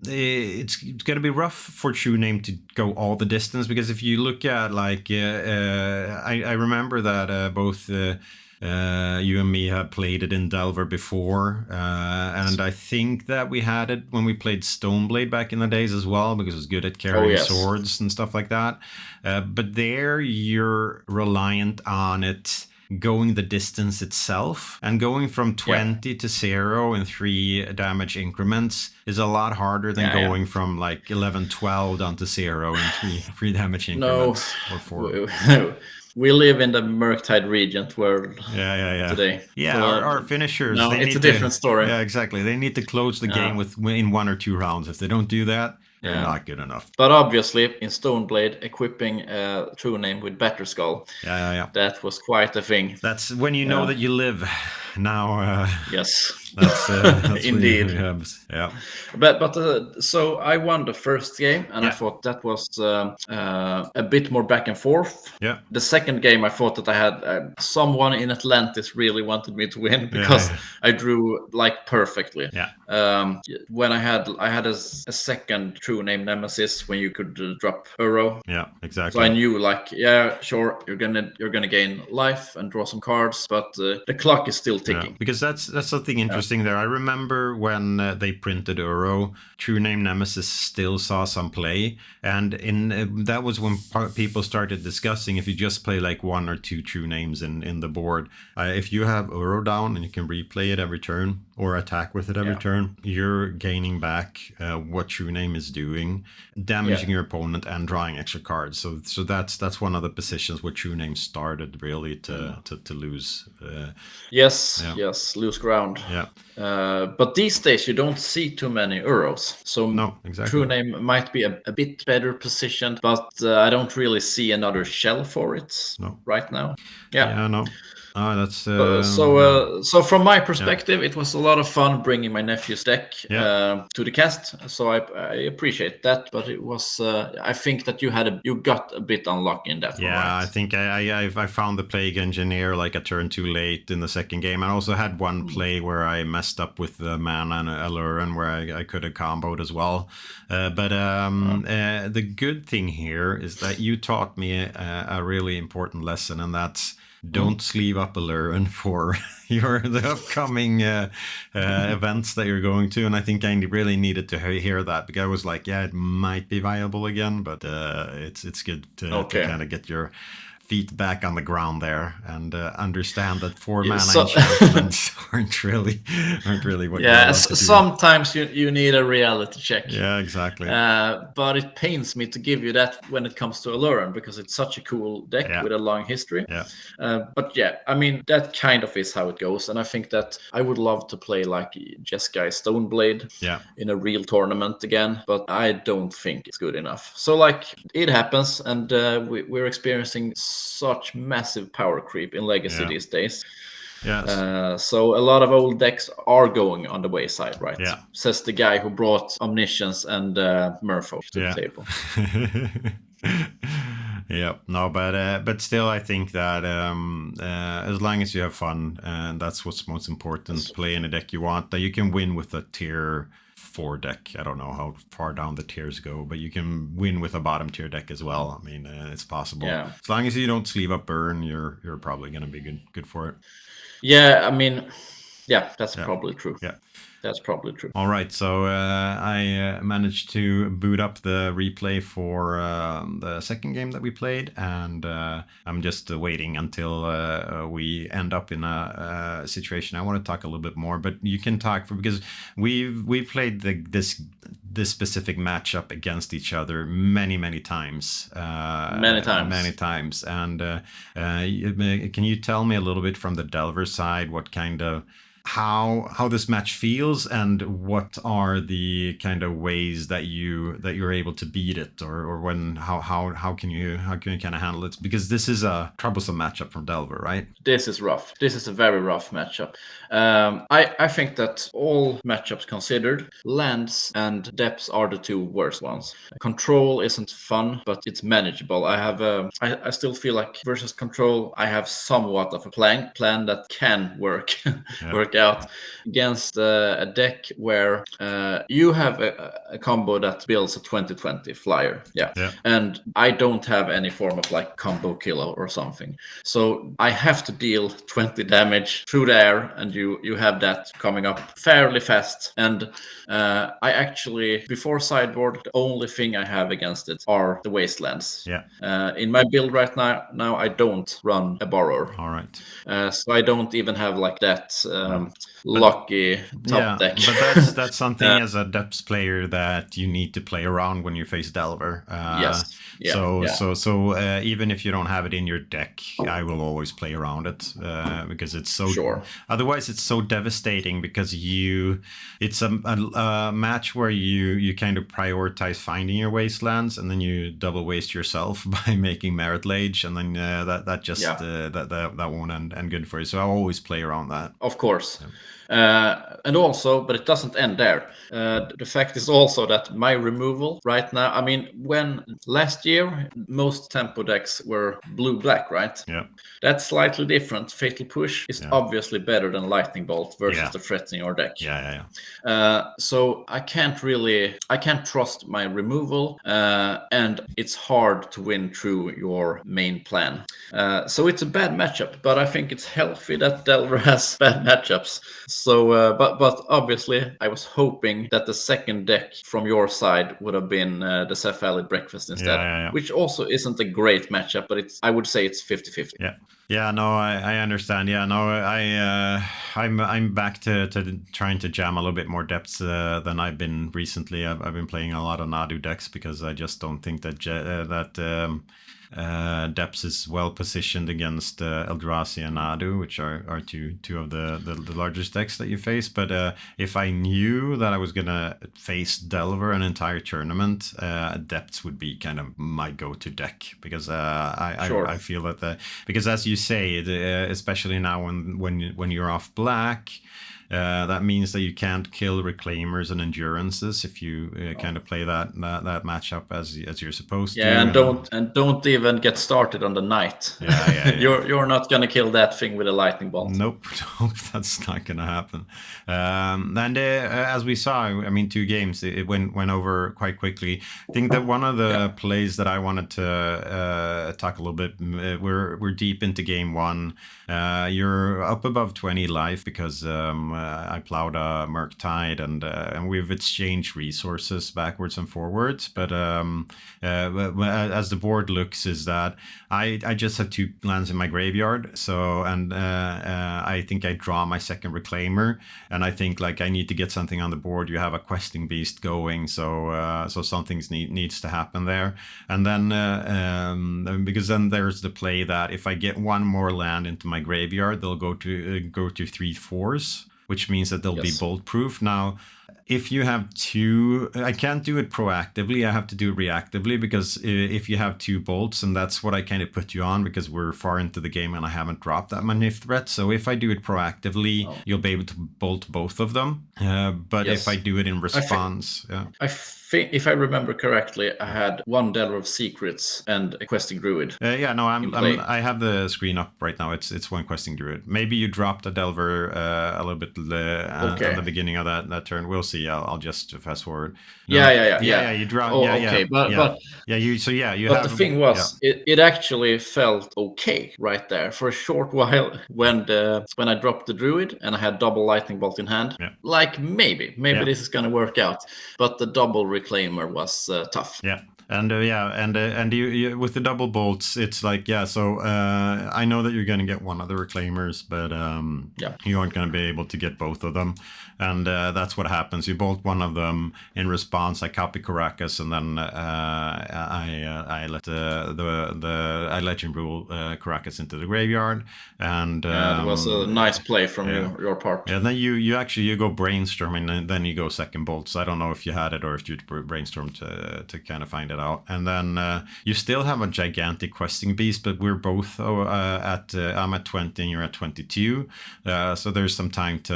it's going to be rough for True Name to go all the distance, because if you look at like I remember that both you and me have played it in Delver before, and I think that we had it when we played Stoneblade back in the days as well, because it was good at carrying swords and stuff like that. But there you're reliant on it going the distance itself, and going from 20 to 0 in 3 damage increments is a lot harder than going from like 11, 12 down to 0 in 3 damage increments or 4. We live in the Murktide Regent world today. Yeah, so, our finishers. No, it's a different story. Yeah, exactly. They need to close the game in 1 or 2 rounds. If they don't do that, you're not good enough. But obviously, in Stoneblade, equipping a true name with Better Skull, that was quite a thing. That's when you know that you live. Now, yes, that's indeed. Yeah. But so I won the first game, and I thought that was a bit more back and forth. Yeah. The second game, I thought that I had someone in Atlantis really wanted me to win because I drew like perfectly. Yeah. When I had a second true name Nemesis when you could drop Uro. Yeah, exactly. So I knew, like, yeah, sure, you're gonna gain life and draw some cards, but the clock is still ticking. Yeah, because that's something interesting there. I remember when they printed Uro, true name Nemesis still saw some play, and that was when people started discussing if you just play like one or two true names in the board. If you have Uro down and you can replay it every turn or attack with it every turn, you're gaining back what true name is doing, damaging your opponent and drawing extra cards. So that's one of the positions where true name started really to lose. Yes, lose ground. Yeah. But these days you don't see too many Uros. So no, exactly. True Name might be a bit better positioned, but I don't really see another shell for it right now. Yeah, no. That's so from my perspective, it was a lot of fun bringing my nephew's deck to the cast. So I appreciate that, but it was I think that you got a bit unlucky in that. Yeah, right? I think I found the Plague Engineer like a turn too late in the second game. I also had one play where I messed up with the mana and Aluren where I could have comboed as well. But the good thing here is that you taught me a really important lesson, and that's don't sleeve up Aluren for the upcoming events that you're going to. And I think I really needed to hear that, because I was like, yeah, it might be viable again, but it's good to kind of get your feet back on the ground there and understand that 4 mana enchantments aren't really what you want to do. Sometimes you need a reality check. Yeah, exactly. But it pains me to give you that when it comes to Aluren, because it's such a cool deck with a long history. But yeah, I mean, that kind of is how it goes, and I think that I would love to play like Jeskai Stoneblade in a real tournament again, but I don't think it's good enough. So like, it happens, and we're experiencing such massive power creep in Legacy these days. Yes. So a lot of old decks are going on the wayside, right? Yeah. Says the guy who brought Omniscience and Merfolk to the table. Yeah, no, but still, I think that as long as you have fun, and that's what's most important, play in a deck you want, that you can win with a tier 4 deck. I don't know how far down the tiers go, but you can win with a bottom tier deck as well. I mean, it's possible. As long as you don't sleeve up burn, you're probably going to be good for it. Yeah, I mean, that's probably true. Yeah. That's probably true. All right, so I managed to boot up the replay for the second game that we played, and I'm just waiting until we end up in a situation. I want to talk a little bit more, but you can talk because we've played this specific matchup against each other many times. Many times. And can you tell me a little bit from the Delver side what kind of how this match feels, and what are the kind of ways that you're able to beat it, or when how can you kind of handle it, because this is a troublesome matchup from Delver, right? This is rough. This is a very rough matchup. I think that all matchups considered, lands and depths are the two worst ones. Control isn't fun, but it's manageable. I still feel like versus control, I have somewhat of a plan that can work out against a deck where you have a combo that builds a 20/20 flyer. And I don't have any form of like combo killer or something. So I have to deal 20 damage through the air, and you have that coming up fairly fast. And I actually, before sideboard, the only thing I have against it are the wastelands. In my build right now I don't run a borrower. All right. So I don't even have like that lucky top deck. But that's something as a Depths player that you need to play around when you face Delver. Yes. Yeah. So even if you don't have it in your deck, I will always play around it because it's so. Sure. Otherwise, it's so devastating because it's a match where you kind of prioritize finding your wastelands and then you double waste yourself by making Merit Lage, and then that just that won't end good for you. So I always play around that. Of course. And also, but it doesn't end there. The fact is also that my removal right now, I mean, when last year, most tempo decks were blue-black, right? Yeah. That's slightly different. Fatal Push is obviously better than Lightning Bolt versus the threat in your deck. So I can't trust my removal, and it's hard to win through your main plan. So it's a bad matchup, but I think it's healthy that Delver has bad matchups. So, but obviously, I was hoping that the second deck from your side would have been the Cephalid Breakfast instead, which also isn't a great matchup, but I would say it's 50-50. Yeah, no, I understand. Yeah, no, I'm back to trying to jam a little bit more depths than I've been recently. I've been playing a lot of Nadu decks because I just don't think that Depths is well positioned against Eldrazi and Nadu, which are two of the largest decks that you face. But if I knew that I was gonna face Delver an entire tournament, Depths would be kind of my go-to deck because I feel that because as you say, especially now when you're off black. That means that you can't kill Reclaimers and Endurances if you kind of play that matchup as you're supposed to. Yeah, and don't even get started on the Knight. You're not gonna kill that thing with a Lightning Bolt. Nope, that's not gonna happen. And as we saw, I mean, 2 games it went over quite quickly. I think that one of the plays that I wanted to talk a little bit. We're deep into game 1. You're up above 20 life because I plowed a Murktide and we've exchanged resources backwards and forwards. But as the board looks, is that I just have 2 lands in my graveyard. So I think I draw my second Reclaimer, and I think like I need to get something on the board. You have a Questing Beast going, so something needs to happen there. And then because then there's the play that if I get one more land into my graveyard, they'll go to 3/4, which means that they'll be bolt proof. Now, if you have 2, I can't do it proactively. I have to do it reactively because if you have 2 bolts, and that's what I kind of put you on because we're far into the game and I haven't dropped that many threats. So if I do it proactively, you'll be able to bolt both of them. But if I do it in response, I think if I remember correctly, I had 1 Delver of Secrets and a Questing Druid. I have the screen up right now. It's 1 Questing Druid. Maybe you dropped a Delver a little bit at the beginning of that turn. We'll see. I'll just fast forward. No. You dropped. But the thing was, it actually felt okay right there for a short while when I dropped the Druid and I had double Lightning Bolt in hand. Like maybe this is gonna work out, but the double Reclaimer was tough. And you with the double bolts, it's like So I know that you're going to get one of the Reclaimers, but you aren't going to be able to get both of them, and that's what happens. You bolt one of them in response. I copy Caracas, and then I let I Legend Rule Caracas into the graveyard, and it was a nice play from your part. And then you go brainstorming, and then you go second bolt. So I don't know if you had it or if you brainstormed to kind of find it out. And then you still have a gigantic Questing Beast, but we're both I'm at 20 and you're at 22, so there's some time to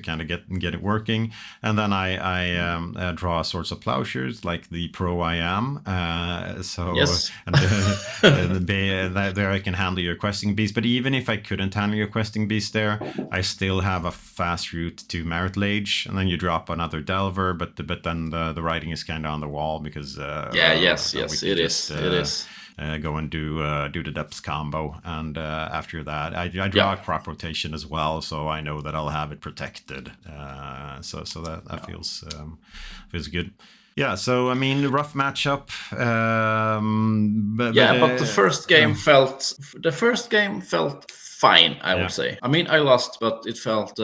kind of get it working. And then I draw Swords of Plowshares like the pro I am. There I can handle your Questing Beast. But even if I couldn't handle your Questing Beast there, I still have a fast route to Merit Lage, and then you drop another Delver. But then the writing is kind of on the wall because it is. Go and do the Depths combo, and after that I draw a crop rotation as well, so I know that I'll have it protected. So that feels good. Yeah, so I mean, rough matchup. But the first game felt fine, I would say. I mean, I lost, but it felt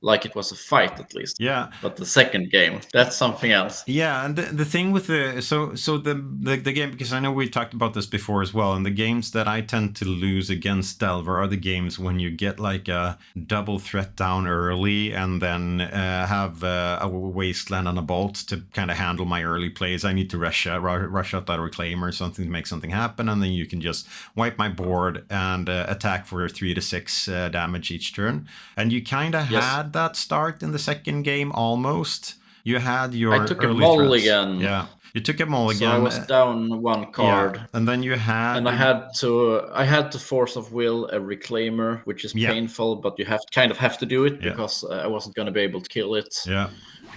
like it was a fight at least. Yeah. But the second game, that's something else. Yeah, and the thing with the game, because I know we talked about this before as well, and the games that I tend to lose against Delver are the games when you get like a double threat down early and then have a wasteland and a bolt to kind of handle my early plays. I need to rush out that reclaimer or something to make something happen, and then you can just wipe my board and attack for 3 to 6 damage each turn. And you kind of had that start in the second game almost. You had your I took a mulligan. Threats. Yeah, you took a mulligan. So I was down 1 card. Yeah. And then you had... And I had to force of will a reclaimer, which is painful, but you have to do it because I wasn't going to be able to kill it. Yeah.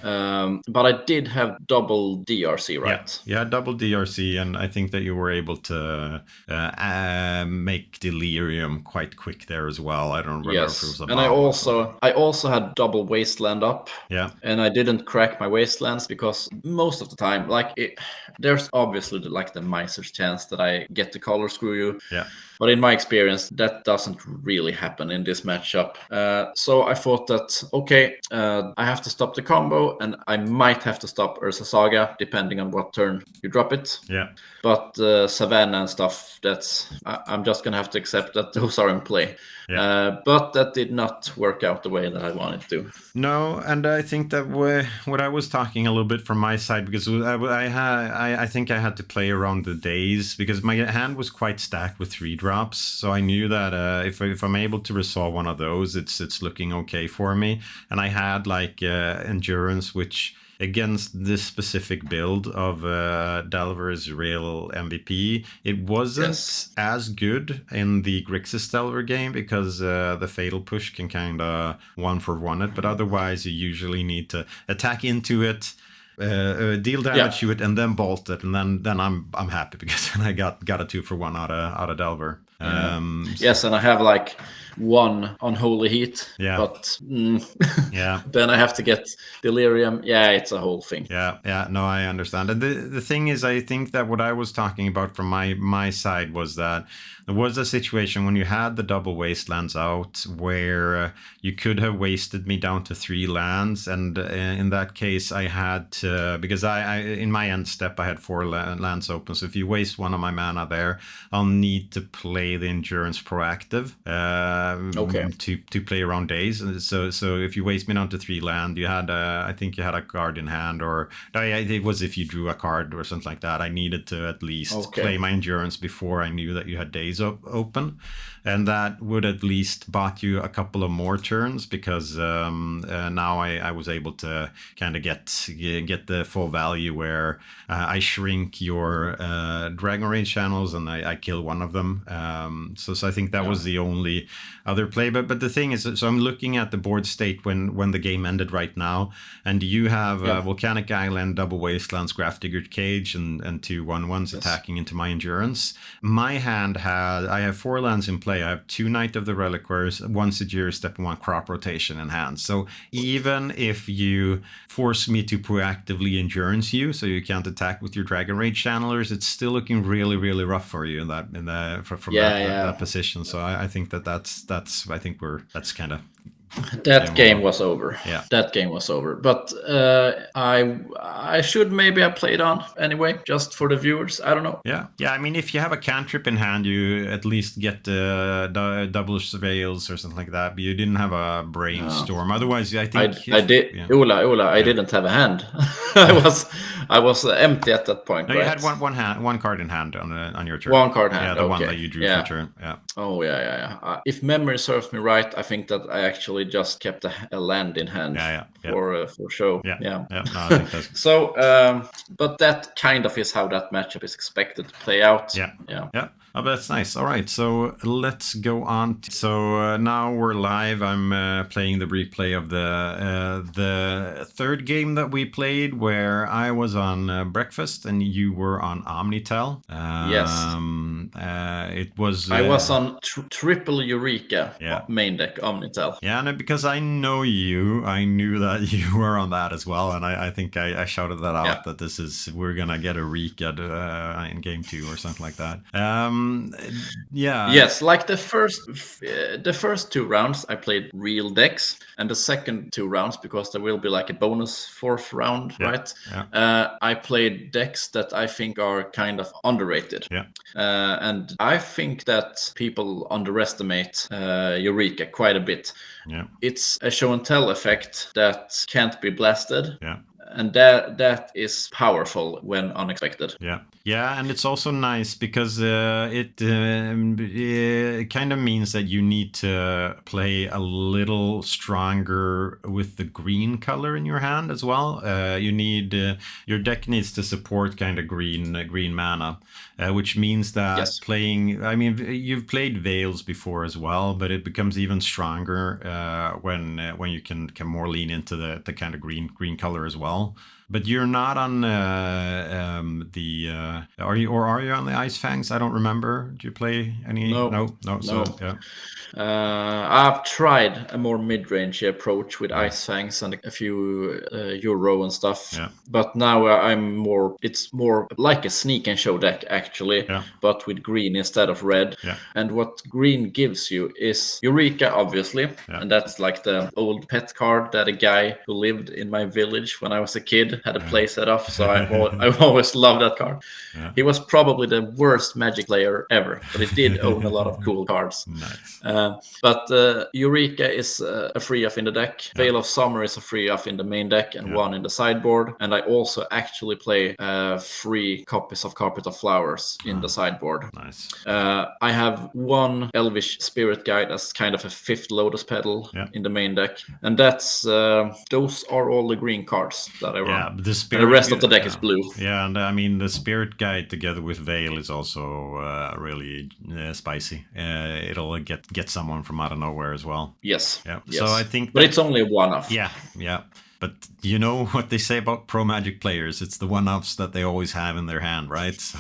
But I did have double DRC, right? Yeah, double DRC, and I think that you were able to make Delirium quite quick there as well. I don't remember if it was a and I also had double Wasteland up. Yeah. And I didn't crack my Wastelands because most of the time, there's obviously the miser's chance that I get the color screw you. Yeah. But in my experience, that doesn't really happen in this matchup. So I thought that, okay, I have to stop the combo, and I might have to stop Ursa Saga, depending on what turn you drop it. Yeah. But Savannah and stuff, I'm just going to have to accept that those are in play. Yeah. But that did not work out the way that I wanted to. No, and I think that what I was talking a little bit from my side, because I think I had to play around the days, because my hand was quite stacked with 3 drops. So I knew that if I'm able to resolve one of those, it's looking okay for me. And I had endurance, which against this specific build of Delver's real MVP, it wasn't as good in the Grixis Delver game, because the Fatal Push can kind of 1-for-1 it, but otherwise you usually need to attack into it, deal damage to it, and then bolt it, and then I'm happy, because then I got a 2-for-1 out of Delver. Yes, and I have 1 Unholy Heat, but then I have to get Delirium. Yeah, it's a whole thing. Yeah, no, I understand. And the thing is, I think that what I was talking about from my side was that there was a situation when you had the double Wastelands out where you could have wasted me down to 3 lands, and in that case I had to, because I in my end step I had 4 lands open, so if you waste one of my mana there, I'll need to play the Endurance proactive to play around days. So if you waste me down to 3 land, you had I think you had a card in hand, or it was if you drew a card or something like that. I needed to at least play my Endurance before I knew that you had days open, and that would at least bought you a couple of more turns, because now I was able to kind of get the full value where I shrink your Dragon Rage channels and I kill one of them. So I think that was the only other play. But the thing is, so I'm looking at the board state when the game ended right now, and you have Volcanic Island, Double Wastelands, Grafdigger Cage, and 2 1/1s attacking into my Endurance. My hand I have 4 lands in play. I have 2 Knight of the Reliquaries, 1 Sejiri Step, and 1 Crop Rotation in hand. So even if you force me to proactively Endurance you, so you can't attack with your Dragon Rage channelers, it's still looking really, really rough for you from that position. So I think that's kind of... That game was over. Yeah, that game was over. But I should maybe have played on anyway, just for the viewers. I don't know. Yeah. I mean, if you have a cantrip in hand, you at least get double surveils or something like that. But you didn't have a brainstorm. Otherwise, I think I did. Yeah. Ola, I didn't have a hand. I was empty at that point. No, right? You had one card in hand on your turn. 1 card hand. Yeah, the one that you drew for turn. Yeah. Oh yeah. If memory serves me right, I think that I actually just kept a land in hand for show. No, I think that's... So, but that kind of is how that matchup is expected to play out. Yeah. Oh, that's nice. All right, so let's go on. So now we're live. I'm playing the replay of the third game that we played, where I was on Breakfast and you were on Omnitel. Yes. it was. I was on triple Eureka Yeah. main deck Omnitel. Yeah, and because I know you, I knew that you were on that as well, and I think I shouted that out that we're gonna get a Eureka in game 2 or something like that. Yeah. Yes, like the first 2 rounds I played real decks, and the second 2 rounds, because there will be like a bonus 4th round, right? Yeah. I played decks that I think are kind of underrated. Yeah. And I think that people underestimate Eureka quite a bit. Yeah. It's a show and tell effect that can't be blasted. Yeah. And that is powerful when unexpected. Yeah, and it's also nice because it kind of means that you need to play a little stronger with the green color in your hand as well. You need your deck needs to support kind of green mana, which means that playing. I mean, you've played Veils before as well, but it becomes even stronger when you can more lean into the kind of green color as well. But you're not on are you on the Ice Fangs? I don't remember. Do you play any? No. So, yeah. I've tried a more mid-range approach with Ice Fangs and a few Euro and stuff. Yeah. But now it's more like a sneak and show deck actually, but with green instead of red. Yeah. And what green gives you is Eureka, obviously. And that's like the old pet card that a guy who lived in my village when I was a kid had a play set off. So I've always loved that card. Yeah. He was probably the worst Magic player ever, but he did own a lot of cool cards. Nice. But Eureka is a free off in the deck. Veil of Summer is a free off in the main deck and 1 in the sideboard. And I also actually play 3 copies of Carpet of Flowers in the sideboard. Nice. I have 1 Elvish Spirit Guide as kind of a 5th Lotus Petal in the main deck. And that's those are all the green cards that I run. Yeah, and the rest of the deck is blue. Yeah, and I mean the Spirit Guide together with Veil is also really spicy. It'll get someone from out of nowhere as well. Yes. Yeah. Yes. So I think, but it's only a one-off. Yeah. But you know what they say about pro Magic players? It's the one-offs that they always have in their hand, right? So,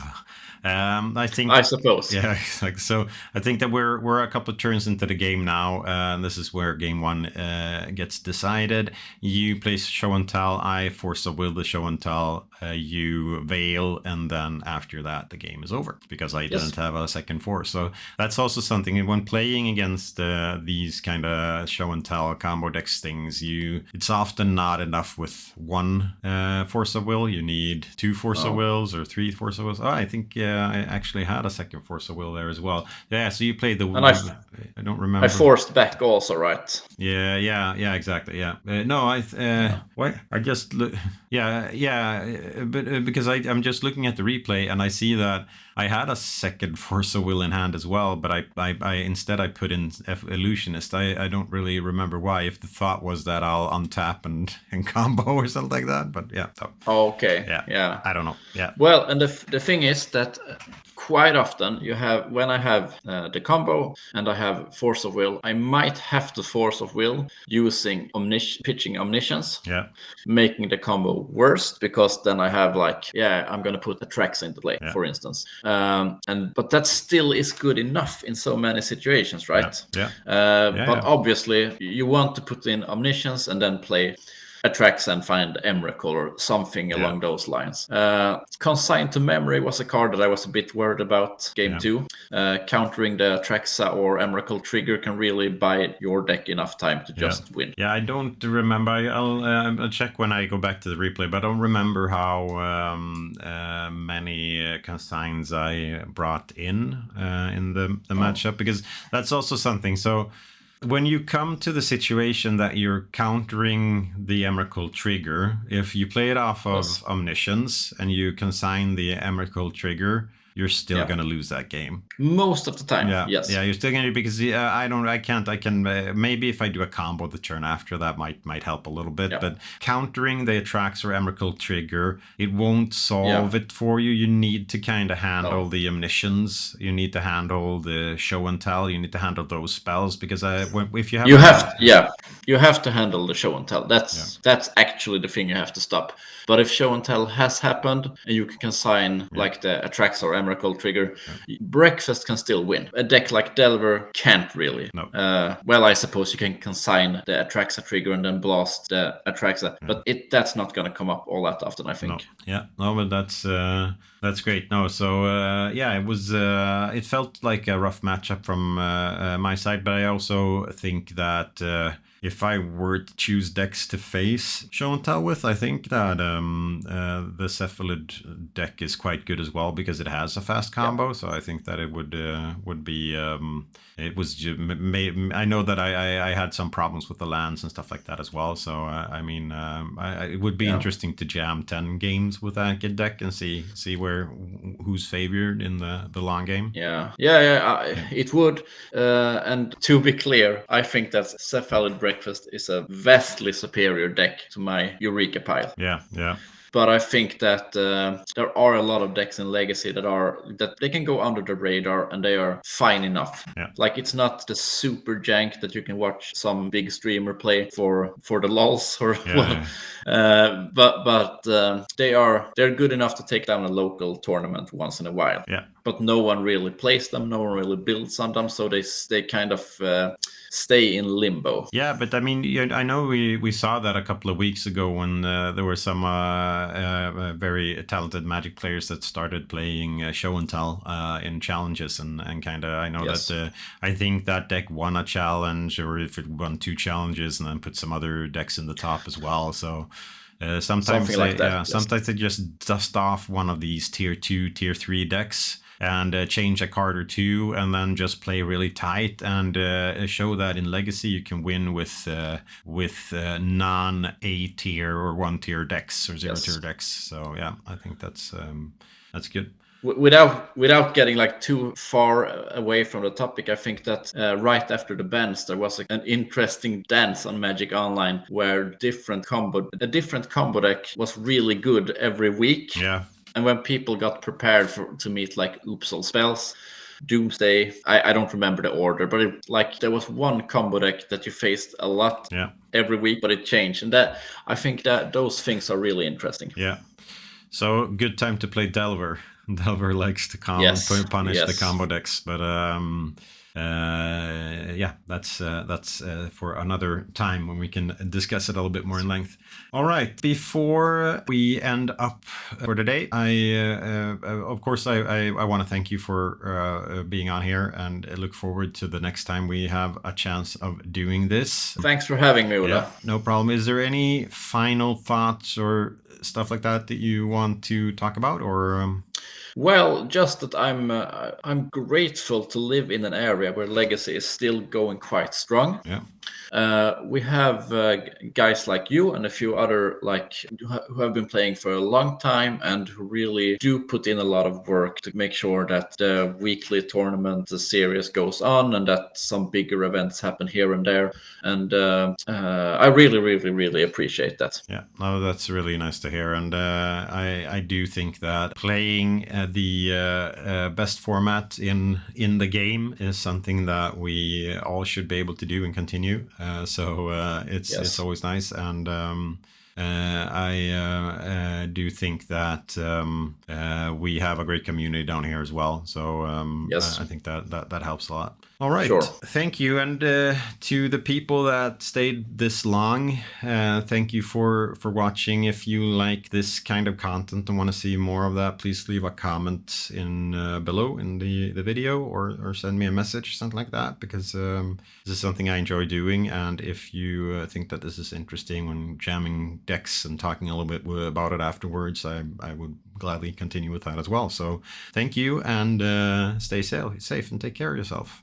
I suppose. Yeah, like so. I think that we're a couple of turns into the game now, and this is where game 1 gets decided. You play show and tell. I force a will to show and tell. You Veil, and then after that the game is over because I didn't have a second force. So that's also something when playing against these kind of show and tell combo decks things. It's often not enough with 1 force of will. You need 2 force of wills or 3 force of wills. Oh, I think I actually had a second force of will there as well. Yeah, so you played the. And I don't remember. I forced back also, right? Yeah, exactly. Yeah, what? I just look. But because I'm just looking at the replay and I see that I had a second force of will in hand as well, but I instead I put in Illusionist. I don't really remember why. If the thought was that I'll untap and combo or something like that, but yeah. So, okay. Yeah. I don't know. Yeah. Well, and the thing is that quite often when I have the combo and I have force of will, I might have to force of will using pitching omniscience. Yeah. Making the combo worse because then I have I'm gonna put the tracks into play, for instance. But that still is good enough in so many situations, right? But obviously you want to put in omniscience and then play attracts and find Emrakul or something along those lines. Consigned to Memory was a card that I was a bit worried about game 2. Countering the Traxa or Emrakul trigger can really buy your deck enough time to just win. Yeah, I don't remember. I'll check when I go back to the replay, but I don't remember how many consigns I brought in the matchup, because that's also something. So when you come to the situation that you're countering the Emrakul trigger, if you play it off of Omniscience and you consign the Emrakul trigger, you're still going to lose that game. Most of the time, yes. Yeah, you're still going to, because I can, maybe if I do a combo the turn after, that might help a little bit, but countering the Attrax or Emrakul trigger, it won't solve it for you. You need to kind of handle the Omniscience, you need to handle the Show and Tell, you need to handle those spells, because if you have... You have to handle the Show and Tell. That's actually the thing you have to stop. But if Show and Tell has happened, and you can consign like the Attrax or Miracle Trigger, Breakfast can still win. A deck like Delver can't really. No. Well, I suppose you can consign the Atraxa trigger and then blast the Atraxa, but that's not going to come up all that often, I think. No. Yeah, no, but that's great. No, so yeah, it was. It felt like a rough matchup from my side, but I also think that if I were to choose decks to face show and tell with, I think that the Cephalid deck is quite good as well because it has a fast combo. Yeah. So I think that it would be. It was. I know that I had some problems with the lands and stuff like that as well. So I mean, it would be interesting to jam 10 games with that good deck and see who's favored in the long game. Yeah. It would. And to be clear, I think that Cephalid Breakfast is a vastly superior deck to my Eureka pile. Yeah. But I think that there are a lot of decks in Legacy that they can go under the radar and they are fine enough. Yeah. Like it's not the super jank that you can watch some big streamer play for the lulz or but they're good enough to take down a local tournament once in a while. Yeah. But no one really plays them, no one really builds on them, so they kind of stay in limbo. Yeah, but I mean, I know we saw that a couple of weeks ago when there were some very talented Magic players that started playing show and tell in challenges and kind of. I know that I think that deck won a challenge, or if it won 2 challenges, and then put some other decks in the top as well. So. Sometimes sometimes they just dust off one of these tier 2, tier 3 decks and change a card or 2 and then just play really tight and show that in Legacy you can win with non-A tier or 1 tier decks or 0 tier decks. So yeah, I think that's good. Without getting like too far away from the topic, I think that right after the bans there was an interesting dance on Magic Online where a different combo deck was really good every week. Yeah. And when people got prepared to meet like Oopsal spells, Doomsday, I don't remember the order, but there was one combo deck that you faced a lot every week, but it changed, and that I think that those things are really interesting. Yeah. So good time to play Delver. Delver likes to punish the combo decks, but that's for another time when we can discuss it a little bit more in length. All right, before we end up for today, of course I want to thank you for being on here, and I look forward to the next time we have a chance of doing this. Thanks for having me, Ola. Yeah, no problem. Is there any final thoughts or stuff like that you want to talk about, or? Well, just that I'm grateful to live in an area where Legacy is still going quite strong. Yeah. We have guys like you and a few other who have been playing for a long time and who really do put in a lot of work to make sure that the weekly tournament series goes on and that some bigger events happen here and there. And I really, really, really appreciate that. Yeah, no, that's really nice to hear. And I do think that playing the best format in the game is something that we all should be able to do and continue. So it's always nice, and I do think that we have a great community down here as well. So I think that helps a lot. All right. Sure. Thank you. And to the people that stayed this long, thank you for watching. If you like this kind of content and want to see more of that, please leave a comment in below in the video or send me a message, something like that, because this is something I enjoy doing. And if you think that this is interesting when jamming decks and talking a little bit about it afterwards, I would gladly continue with that as well. So thank you, and stay safe and take care of yourself.